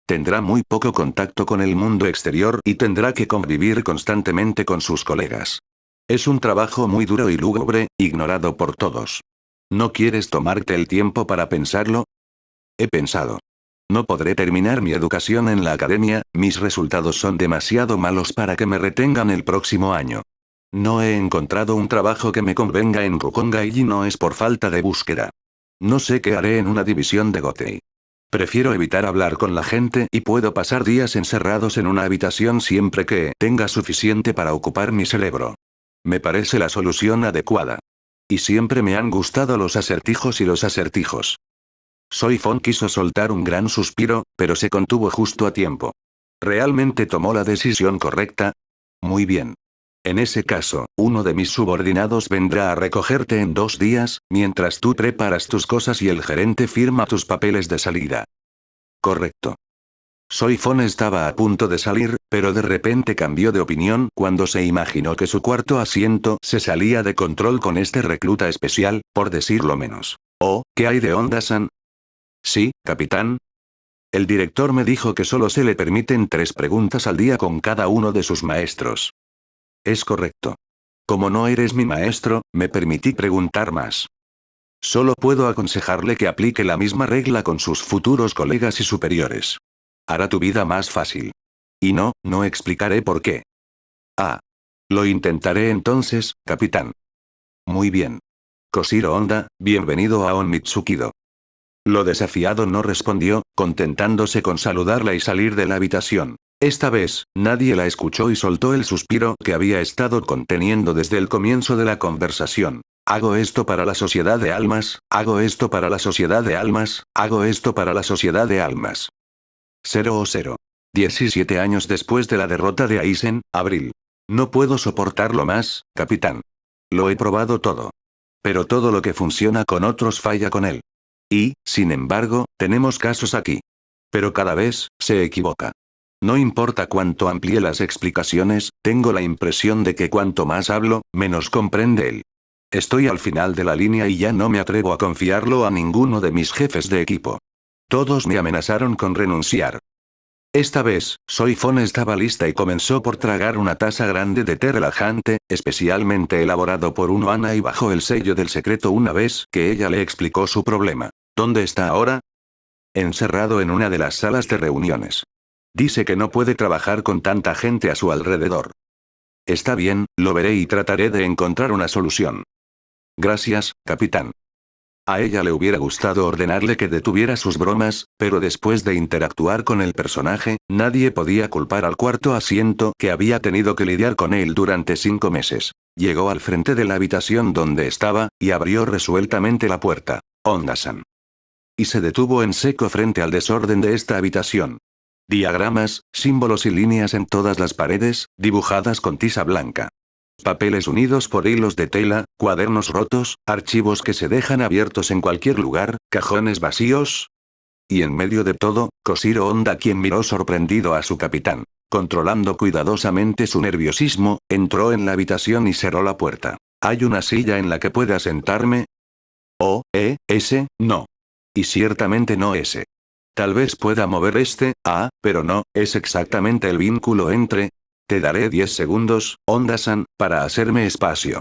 Tendrá muy poco contacto con el mundo exterior y tendrá que convivir constantemente con sus colegas. Es un trabajo muy duro y lúgubre, ignorado por todos. ¿No quieres tomarte el tiempo para pensarlo? He pensado. No podré terminar mi educación en la academia, mis resultados son demasiado malos para que me retengan el próximo año. No he encontrado un trabajo que me convenga en Rukonga y no es por falta de búsqueda. No sé qué haré en una división de Gotei. Prefiero evitar hablar con la gente y puedo pasar días encerrados en una habitación siempre que tenga suficiente para ocupar mi cerebro. Me parece la solución adecuada. Y siempre me han gustado los acertijos y los acertijos. Soy Fon quiso soltar un gran suspiro, pero se contuvo justo a tiempo. ¿Realmente tomó la decisión correcta? Muy bien. En ese caso, uno de mis subordinados vendrá a recogerte en 2 días, mientras tú preparas tus cosas y el gerente firma tus papeles de salida. Correcto. Soy Fon estaba a punto de salir, pero de repente cambió de opinión cuando se imaginó que su cuarto asiento se salía de control con este recluta especial, por decirlo menos. Oh, ¿qué hay de Onda-san? Sí, capitán. El director me dijo que solo se le permiten 3 preguntas al día con cada uno de sus maestros. Es correcto. Como no eres mi maestro, me permití preguntar más. Solo puedo aconsejarle que aplique la misma regla con sus futuros colegas y superiores. Hará tu vida más fácil. Y no explicaré por qué. Ah. Lo intentaré entonces, capitán. Muy bien. Koshiro Honda, bienvenido a Onmitsukido. Lo desafiado no respondió, contentándose con saludarla y salir de la habitación. Esta vez, nadie la escuchó y soltó el suspiro que había estado conteniendo desde el comienzo de la conversación. Hago esto para la sociedad de almas, hago esto para la sociedad de almas, hago esto para la sociedad de almas. 0 17 años después de la derrota de Aizen, abril. No puedo soportarlo más, capitán. Lo he probado todo. Pero todo lo que funciona con otros falla con él. Y, sin embargo, tenemos casos aquí. Pero cada vez, se equivoca. No importa cuánto amplíe las explicaciones, tengo la impresión de que cuanto más hablo, menos comprende él. Estoy al final de la línea y ya no me atrevo a confiarlo a ninguno de mis jefes de equipo. Todos me amenazaron con renunciar. Esta vez, Soy Fon estaba lista y comenzó por tragar una taza grande de té relajante, especialmente elaborado por un Ana y bajo el sello del secreto una vez que ella le explicó su problema. ¿Dónde está ahora? Encerrado en una de las salas de reuniones. Dice que no puede trabajar con tanta gente a su alrededor. Está bien, lo veré y trataré de encontrar una solución. Gracias, capitán. A ella le hubiera gustado ordenarle que detuviera sus bromas, pero después de interactuar con el personaje, nadie podía culpar al cuarto asiento que había tenido que lidiar con él durante 5 meses. Llegó al frente de la habitación donde estaba, y abrió resueltamente la puerta. Onda-san. Y se detuvo en seco frente al desorden de esta habitación. Diagramas, símbolos y líneas en todas las paredes, dibujadas con tiza blanca. Papeles unidos por hilos de tela, cuadernos rotos, archivos que se dejan abiertos en cualquier lugar, cajones vacíos. Y en medio de todo, Koshiro Honda, quien miró sorprendido a su capitán. Controlando cuidadosamente su nerviosismo, entró en la habitación y cerró la puerta. ¿Hay una silla en la que pueda sentarme? Oh, ese, no. Y ciertamente no ese. Tal vez pueda mover pero no, es exactamente el vínculo entre... Te daré 10 segundos, Onda-san, para hacerme espacio.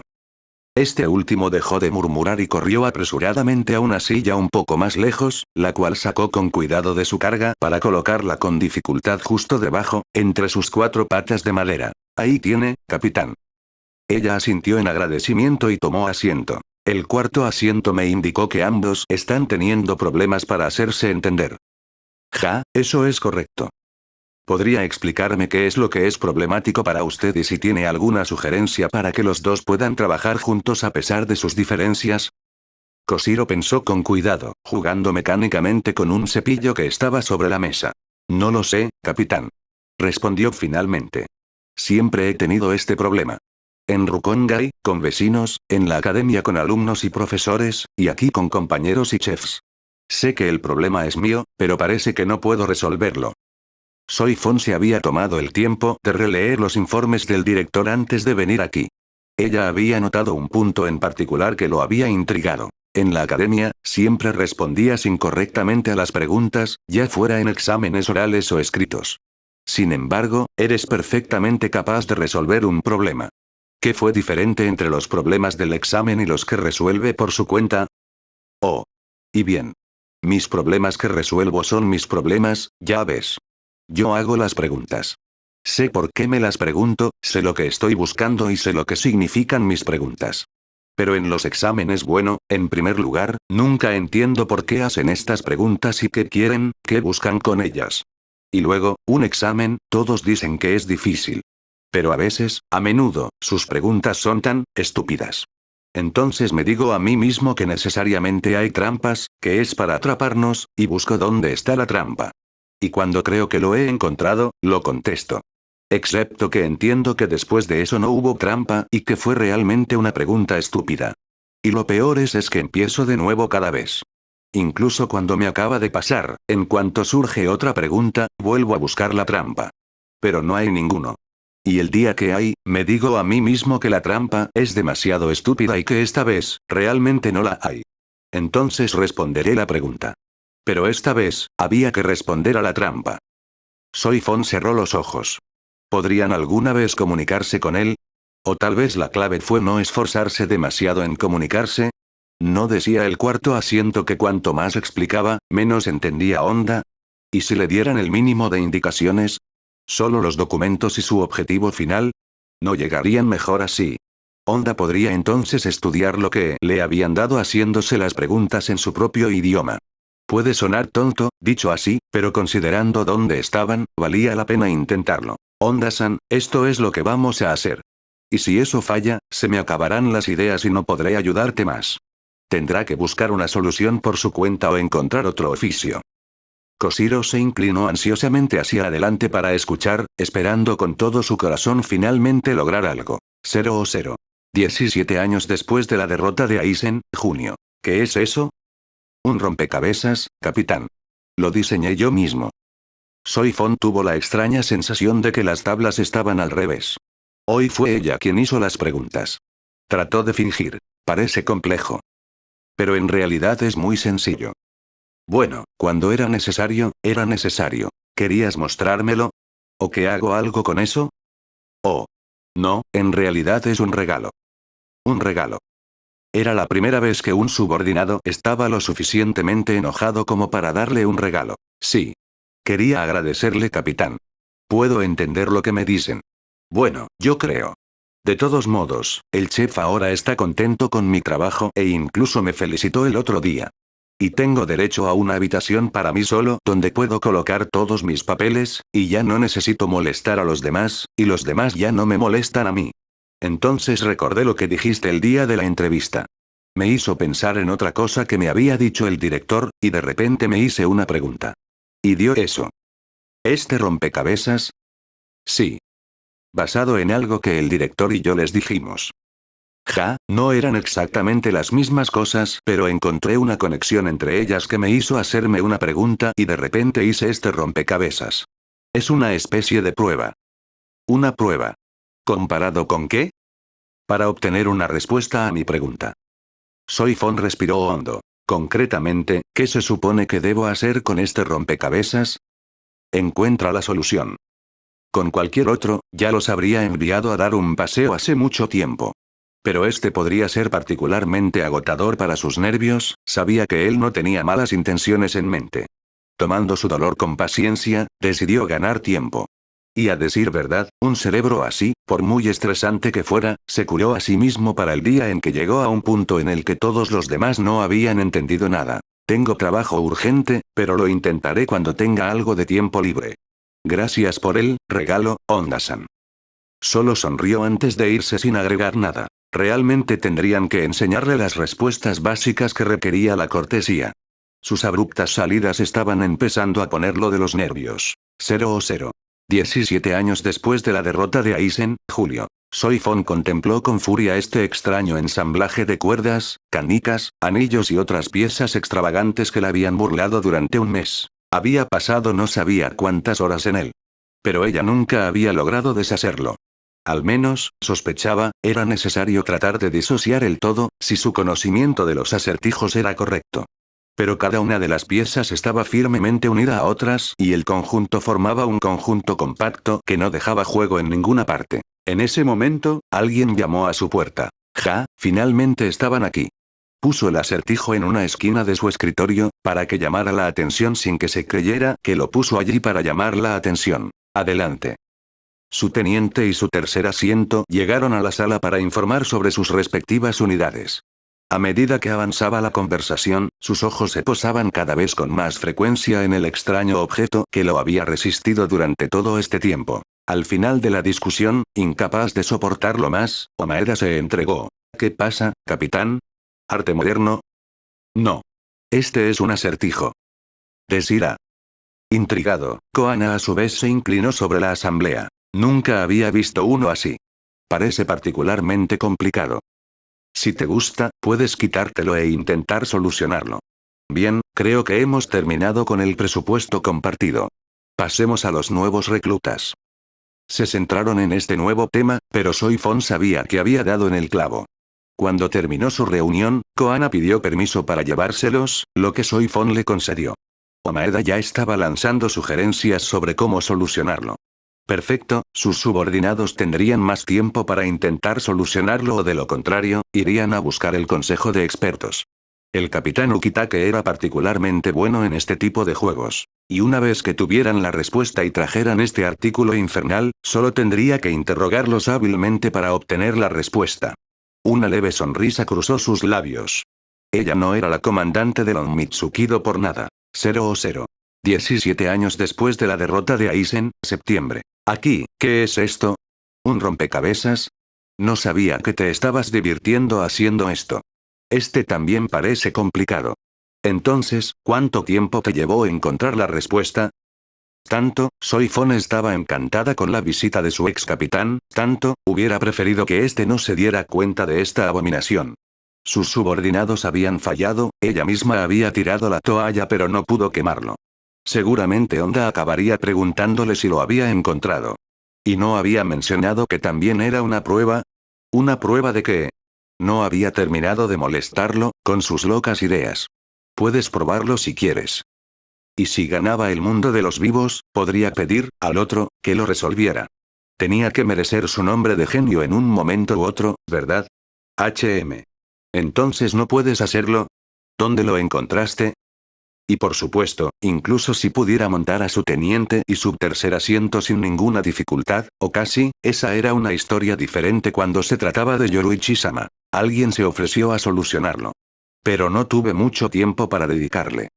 Este último dejó de murmurar y corrió apresuradamente a una silla un poco más lejos, la cual sacó con cuidado de su carga para colocarla con dificultad justo debajo, entre sus 4 patas de madera. Ahí tiene, capitán. Ella asintió en agradecimiento y tomó asiento. El cuarto asiento me indicó que ambos están teniendo problemas para hacerse entender. Eso es correcto. ¿Podría explicarme qué es lo que es problemático para usted y si tiene alguna sugerencia para que los dos puedan trabajar juntos a pesar de sus diferencias? Koshiro pensó con cuidado, jugando mecánicamente con un cepillo que estaba sobre la mesa. No lo sé, capitán. Respondió finalmente. Siempre he tenido este problema. En Rukongai, con vecinos, en la academia con alumnos y profesores, y aquí con compañeros y chefs. Sé que el problema es mío, pero parece que no puedo resolverlo. Soy Fon se había tomado el tiempo de releer los informes del director antes de venir aquí. Ella había notado un punto en particular que lo había intrigado. En la academia, siempre respondías incorrectamente a las preguntas, ya fuera en exámenes orales o escritos. Sin embargo, eres perfectamente capaz de resolver un problema. ¿Qué fue diferente entre los problemas del examen y los que resuelve por su cuenta? Oh. Y bien. Mis problemas que resuelvo son mis problemas, ya ves. Yo hago las preguntas. Sé por qué me las pregunto, sé lo que estoy buscando y sé lo que significan mis preguntas. Pero en los exámenes, bueno, en primer lugar, nunca entiendo por qué hacen estas preguntas y qué quieren, qué buscan con ellas. Y luego, un examen, todos dicen que es difícil. Pero a menudo, sus preguntas son tan estúpidas. Entonces me digo a mí mismo que necesariamente hay trampas, que es para atraparnos, y busco dónde está la trampa. Y cuando creo que lo he encontrado, lo contesto. Excepto que entiendo que después de eso no hubo trampa y que fue realmente una pregunta estúpida. Y lo peor es que empiezo de nuevo cada vez. Incluso cuando me acaba de pasar, en cuanto surge otra pregunta, vuelvo a buscar la trampa. Pero no hay ninguno. Y el día que hay, me digo a mí mismo que la trampa es demasiado estúpida y que esta vez, realmente no la hay. Entonces responderé la pregunta. Pero esta vez, había que responder a la trampa. Soy Fon cerró los ojos. ¿Podrían alguna vez comunicarse con él? ¿O tal vez la clave fue no esforzarse demasiado en comunicarse? ¿No decía el cuarto asiento que cuanto más explicaba, menos entendía Honda? ¿Y si le dieran el mínimo de indicaciones? ¿Solo los documentos y su objetivo final? ¿No llegarían mejor así? Honda podría entonces estudiar lo que le habían dado haciéndose las preguntas en su propio idioma. Puede sonar tonto, dicho así, pero considerando dónde estaban, valía la pena intentarlo. Honda-san, esto es lo que vamos a hacer. Y si eso falla, se me acabarán las ideas y no podré ayudarte más. Tendrá que buscar una solución por su cuenta o encontrar otro oficio. Koshiro se inclinó ansiosamente hacia adelante para escuchar, esperando con todo su corazón finalmente lograr algo. 0 17 años después de la derrota de Aizen, junio. ¿Qué es eso? Un rompecabezas, capitán. Lo diseñé yo mismo. Soy Fon tuvo la extraña sensación de que las tablas estaban al revés. Hoy fue ella quien hizo las preguntas. Trató de fingir. Parece complejo. Pero en realidad es muy sencillo. Bueno, cuando era necesario, era necesario. ¿Querías mostrármelo? ¿O que hago algo con eso? Oh. No, en realidad es un regalo. Un regalo. Era la primera vez que un subordinado estaba lo suficientemente enojado como para darle un regalo. Sí. Quería agradecerle, capitán. Puedo entender lo que me dicen. Bueno, yo creo. De todos modos, el chef ahora está contento con mi trabajo e incluso me felicitó el otro día. Y tengo derecho a una habitación para mí solo donde puedo colocar todos mis papeles, y ya no necesito molestar a los demás, y los demás ya no me molestan a mí. Entonces recordé lo que dijiste el día de la entrevista. Me hizo pensar en otra cosa que me había dicho el director, y de repente me hice una pregunta. ¿Y dio eso? ¿Este rompecabezas? Sí. Basado en algo que el director y yo les dijimos. No eran exactamente las mismas cosas, pero encontré una conexión entre ellas que me hizo hacerme una pregunta y de repente hice este rompecabezas. Es una especie de prueba. Una prueba. ¿Comparado con qué? Para obtener una respuesta a mi pregunta. Soy Fon respiró hondo. Concretamente, ¿qué se supone que debo hacer con este rompecabezas? Encuentra la solución. Con cualquier otro, ya los habría enviado a dar un paseo hace mucho tiempo. Pero este podría ser particularmente agotador para sus nervios, sabía que él no tenía malas intenciones en mente. Tomando su dolor con paciencia, decidió ganar tiempo. Y a decir verdad, un cerebro así, por muy estresante que fuera, se curó a sí mismo para el día en que llegó a un punto en el que todos los demás no habían entendido nada. Tengo trabajo urgente, pero lo intentaré cuando tenga algo de tiempo libre. Gracias por el regalo, Honda-san. Solo sonrió antes de irse sin agregar nada. Realmente tendrían que enseñarle las respuestas básicas que requería la cortesía. Sus abruptas salidas estaban empezando a ponerlo de los nervios. 17 años después de la derrota de Aizen, julio. Soy Fon contempló con furia este extraño ensamblaje de cuerdas, canicas, anillos y otras piezas extravagantes que la habían burlado durante un mes. Había pasado no sabía cuántas horas en él. Pero ella nunca había logrado deshacerlo. Al menos, sospechaba, era necesario tratar de disociar el todo, si su conocimiento de los acertijos era correcto. Pero cada una de las piezas estaba firmemente unida a otras y el conjunto formaba un conjunto compacto que no dejaba juego en ninguna parte. En ese momento, alguien llamó a su puerta. Finalmente estaban aquí. Puso el acertijo en una esquina de su escritorio, para que llamara la atención sin que se creyera que lo puso allí para llamar la atención. Adelante. Su teniente y su tercer asiento llegaron a la sala para informar sobre sus respectivas unidades. A medida que avanzaba la conversación, sus ojos se posaban cada vez con más frecuencia en el extraño objeto que lo había resistido durante todo este tiempo. Al final de la discusión, incapaz de soportarlo más, Omaeda se entregó. ¿Qué pasa, capitán? ¿Arte moderno? No. Este es un acertijo. Desira. Intrigado, Koana a su vez se inclinó sobre la asamblea. Nunca había visto uno así. Parece particularmente complicado. Si te gusta, puedes quitártelo e intentar solucionarlo. Bien, creo que hemos terminado con el presupuesto compartido. Pasemos a los nuevos reclutas. Se centraron en este nuevo tema, pero Soy Fon sabía que había dado en el clavo. Cuando terminó su reunión, Koana pidió permiso para llevárselos, lo que Soy Fon le concedió. Omaeda ya estaba lanzando sugerencias sobre cómo solucionarlo. Perfecto, sus subordinados tendrían más tiempo para intentar solucionarlo o de lo contrario, irían a buscar el consejo de expertos. El capitán Ukitake era particularmente bueno en este tipo de juegos. Y una vez que tuvieran la respuesta y trajeran este artículo infernal, solo tendría que interrogarlos hábilmente para obtener la respuesta. Una leve sonrisa cruzó sus labios. Ella no era la comandante de Lon Mitsukido por nada. 0 17 años después de la derrota de Aizen, septiembre. Aquí, ¿qué es esto? ¿Un rompecabezas? No sabía que te estabas divirtiendo haciendo esto. Este también parece complicado. Entonces, ¿cuánto tiempo te llevó encontrar la respuesta? Tanto, Soy Fon estaba encantada con la visita de su ex capitán, tanto, hubiera preferido que este no se diera cuenta de esta abominación. Sus subordinados habían fallado, ella misma había tirado la toalla pero no pudo quemarlo. Seguramente Honda acabaría preguntándole si lo había encontrado. ¿Y no había mencionado que también era una prueba? ¿Una prueba de qué? No había terminado de molestarlo, con sus locas ideas. Puedes probarlo si quieres. Y si ganaba el mundo de los vivos, podría pedir, al otro, que lo resolviera. Tenía que merecer su nombre de genio en un momento u otro, ¿verdad? Entonces no puedes hacerlo. ¿Dónde lo encontraste? Y por supuesto, incluso si pudiera montar a su teniente y su tercer asiento sin ninguna dificultad, o casi, esa era una historia diferente cuando se trataba de Yoruichi-sama. Alguien se ofreció a solucionarlo. Pero no tuve mucho tiempo para dedicarle.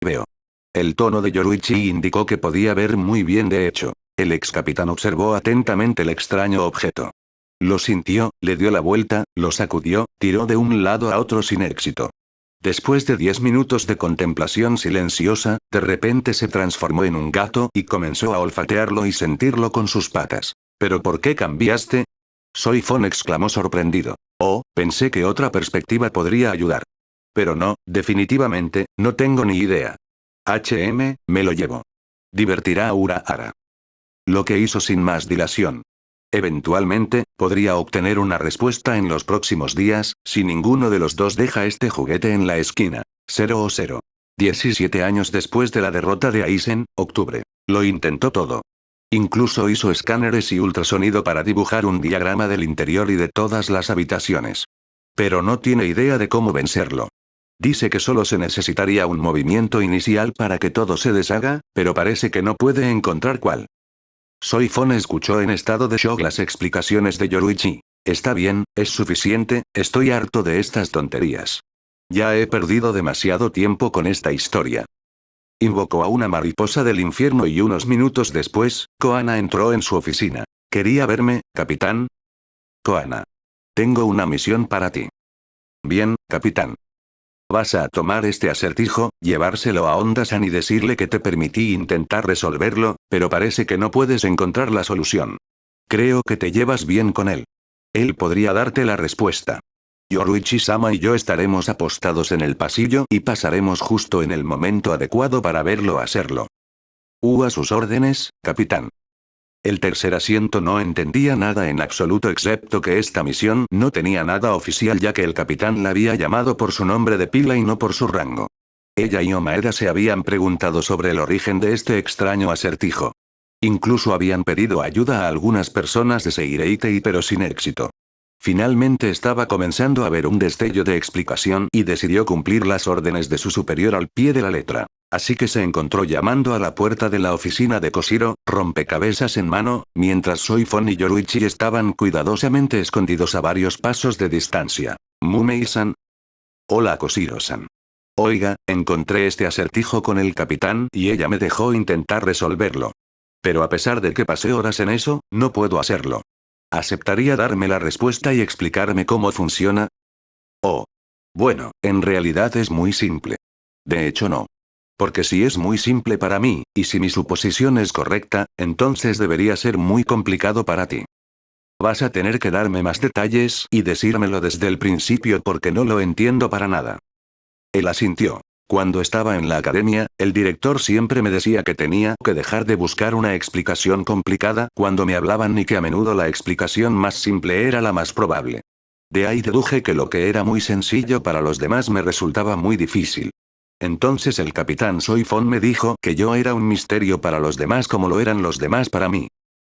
Veo. El tono de Yoruichi indicó que podía ver muy bien de hecho. El ex capitán observó atentamente el extraño objeto. Lo sintió, le dio la vuelta, lo sacudió, tiró de un lado a otro sin éxito. Después de 10 minutos de contemplación silenciosa, de repente se transformó en un gato y comenzó a olfatearlo y sentirlo con sus patas. ¿Pero por qué cambiaste? Soy Fon exclamó sorprendido. Oh, pensé que otra perspectiva podría ayudar. Pero no, definitivamente, no tengo ni idea. Me lo llevo. Divertirá a Urahara. Lo que hizo sin más dilación. Eventualmente, podría obtener una respuesta en los próximos días, si ninguno de los dos deja este juguete en la esquina. 17 años después de la derrota de Aizen, octubre. Lo intentó todo. Incluso hizo escáneres y ultrasonido para dibujar un diagrama del interior y de todas las habitaciones. Pero no tiene idea de cómo vencerlo. Dice que solo se necesitaría un movimiento inicial para que todo se deshaga, pero parece que no puede encontrar cuál. Soy Fon escuchó en estado de shock las explicaciones de Yoruichi. Está bien, es suficiente, estoy harto de estas tonterías. Ya he perdido demasiado tiempo con esta historia. Invocó a una mariposa del infierno y unos minutos después, Koana entró en su oficina. ¿Quería verme, capitán? Koana. Tengo una misión para ti. Bien, capitán. Vas a tomar este acertijo, llevárselo a Honda-san y decirle que te permití intentar resolverlo, pero parece que no puedes encontrar la solución. Creo que te llevas bien con él. Él podría darte la respuesta. Yoruichi-sama y yo estaremos apostados en el pasillo y pasaremos justo en el momento adecuado para verlo hacerlo. A sus órdenes, capitán. El tercer asiento no entendía nada en absoluto excepto que esta misión no tenía nada oficial ya que el capitán la había llamado por su nombre de pila y no por su rango. Ella y Omaeda se habían preguntado sobre el origen de este extraño acertijo. Incluso habían pedido ayuda a algunas personas de Seireitei pero sin éxito. Finalmente estaba comenzando a ver un destello de explicación y decidió cumplir las órdenes de su superior al pie de la letra. Así que se encontró llamando a la puerta de la oficina de Koshiro, rompecabezas en mano, mientras Soifon y Yoruichi estaban cuidadosamente escondidos a varios pasos de distancia. Mumei-san. Hola Koshiro-san. Oiga, encontré este acertijo con el capitán y ella me dejó intentar resolverlo. Pero a pesar de que pasé horas en eso, no puedo hacerlo. ¿Aceptaría darme la respuesta y explicarme cómo funciona? Oh. Bueno, en realidad es muy simple. De hecho no. Porque si es muy simple para mí, y si mi suposición es correcta, entonces debería ser muy complicado para ti. Vas a tener que darme más detalles y decírmelo desde el principio porque no lo entiendo para nada. Él asintió. Cuando estaba en la academia, el director siempre me decía que tenía que dejar de buscar una explicación complicada cuando me hablaban y que a menudo la explicación más simple era la más probable. De ahí deduje que lo que era muy sencillo para los demás me resultaba muy difícil. Entonces el capitán Soifon me dijo que yo era un misterio para los demás como lo eran los demás para mí.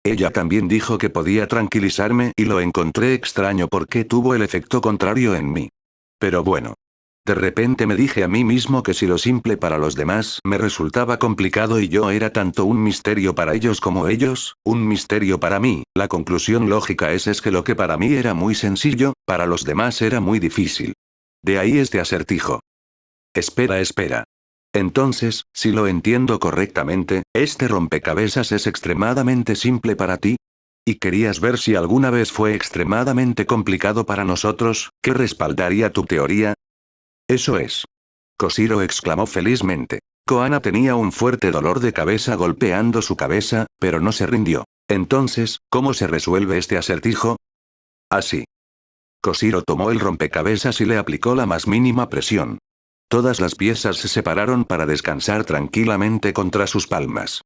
Ella también dijo que podía tranquilizarme y lo encontré extraño porque tuvo el efecto contrario en mí. Pero bueno. De repente me dije a mí mismo que si lo simple para los demás me resultaba complicado y yo era tanto un misterio para ellos como ellos, un misterio para mí, la conclusión lógica es que lo que para mí era muy sencillo, para los demás era muy difícil. De ahí este acertijo. Espera. Entonces, si lo entiendo correctamente, este rompecabezas es extremadamente simple para ti. ¿Y querías ver si alguna vez fue extremadamente complicado para nosotros, que respaldaría tu teoría? Eso es. Koshiro exclamó felizmente. Koana tenía un fuerte dolor de cabeza golpeando su cabeza, pero no se rindió. Entonces, ¿cómo se resuelve este acertijo? Así. Koshiro tomó el rompecabezas y le aplicó la más mínima presión. Todas las piezas se separaron para descansar tranquilamente contra sus palmas.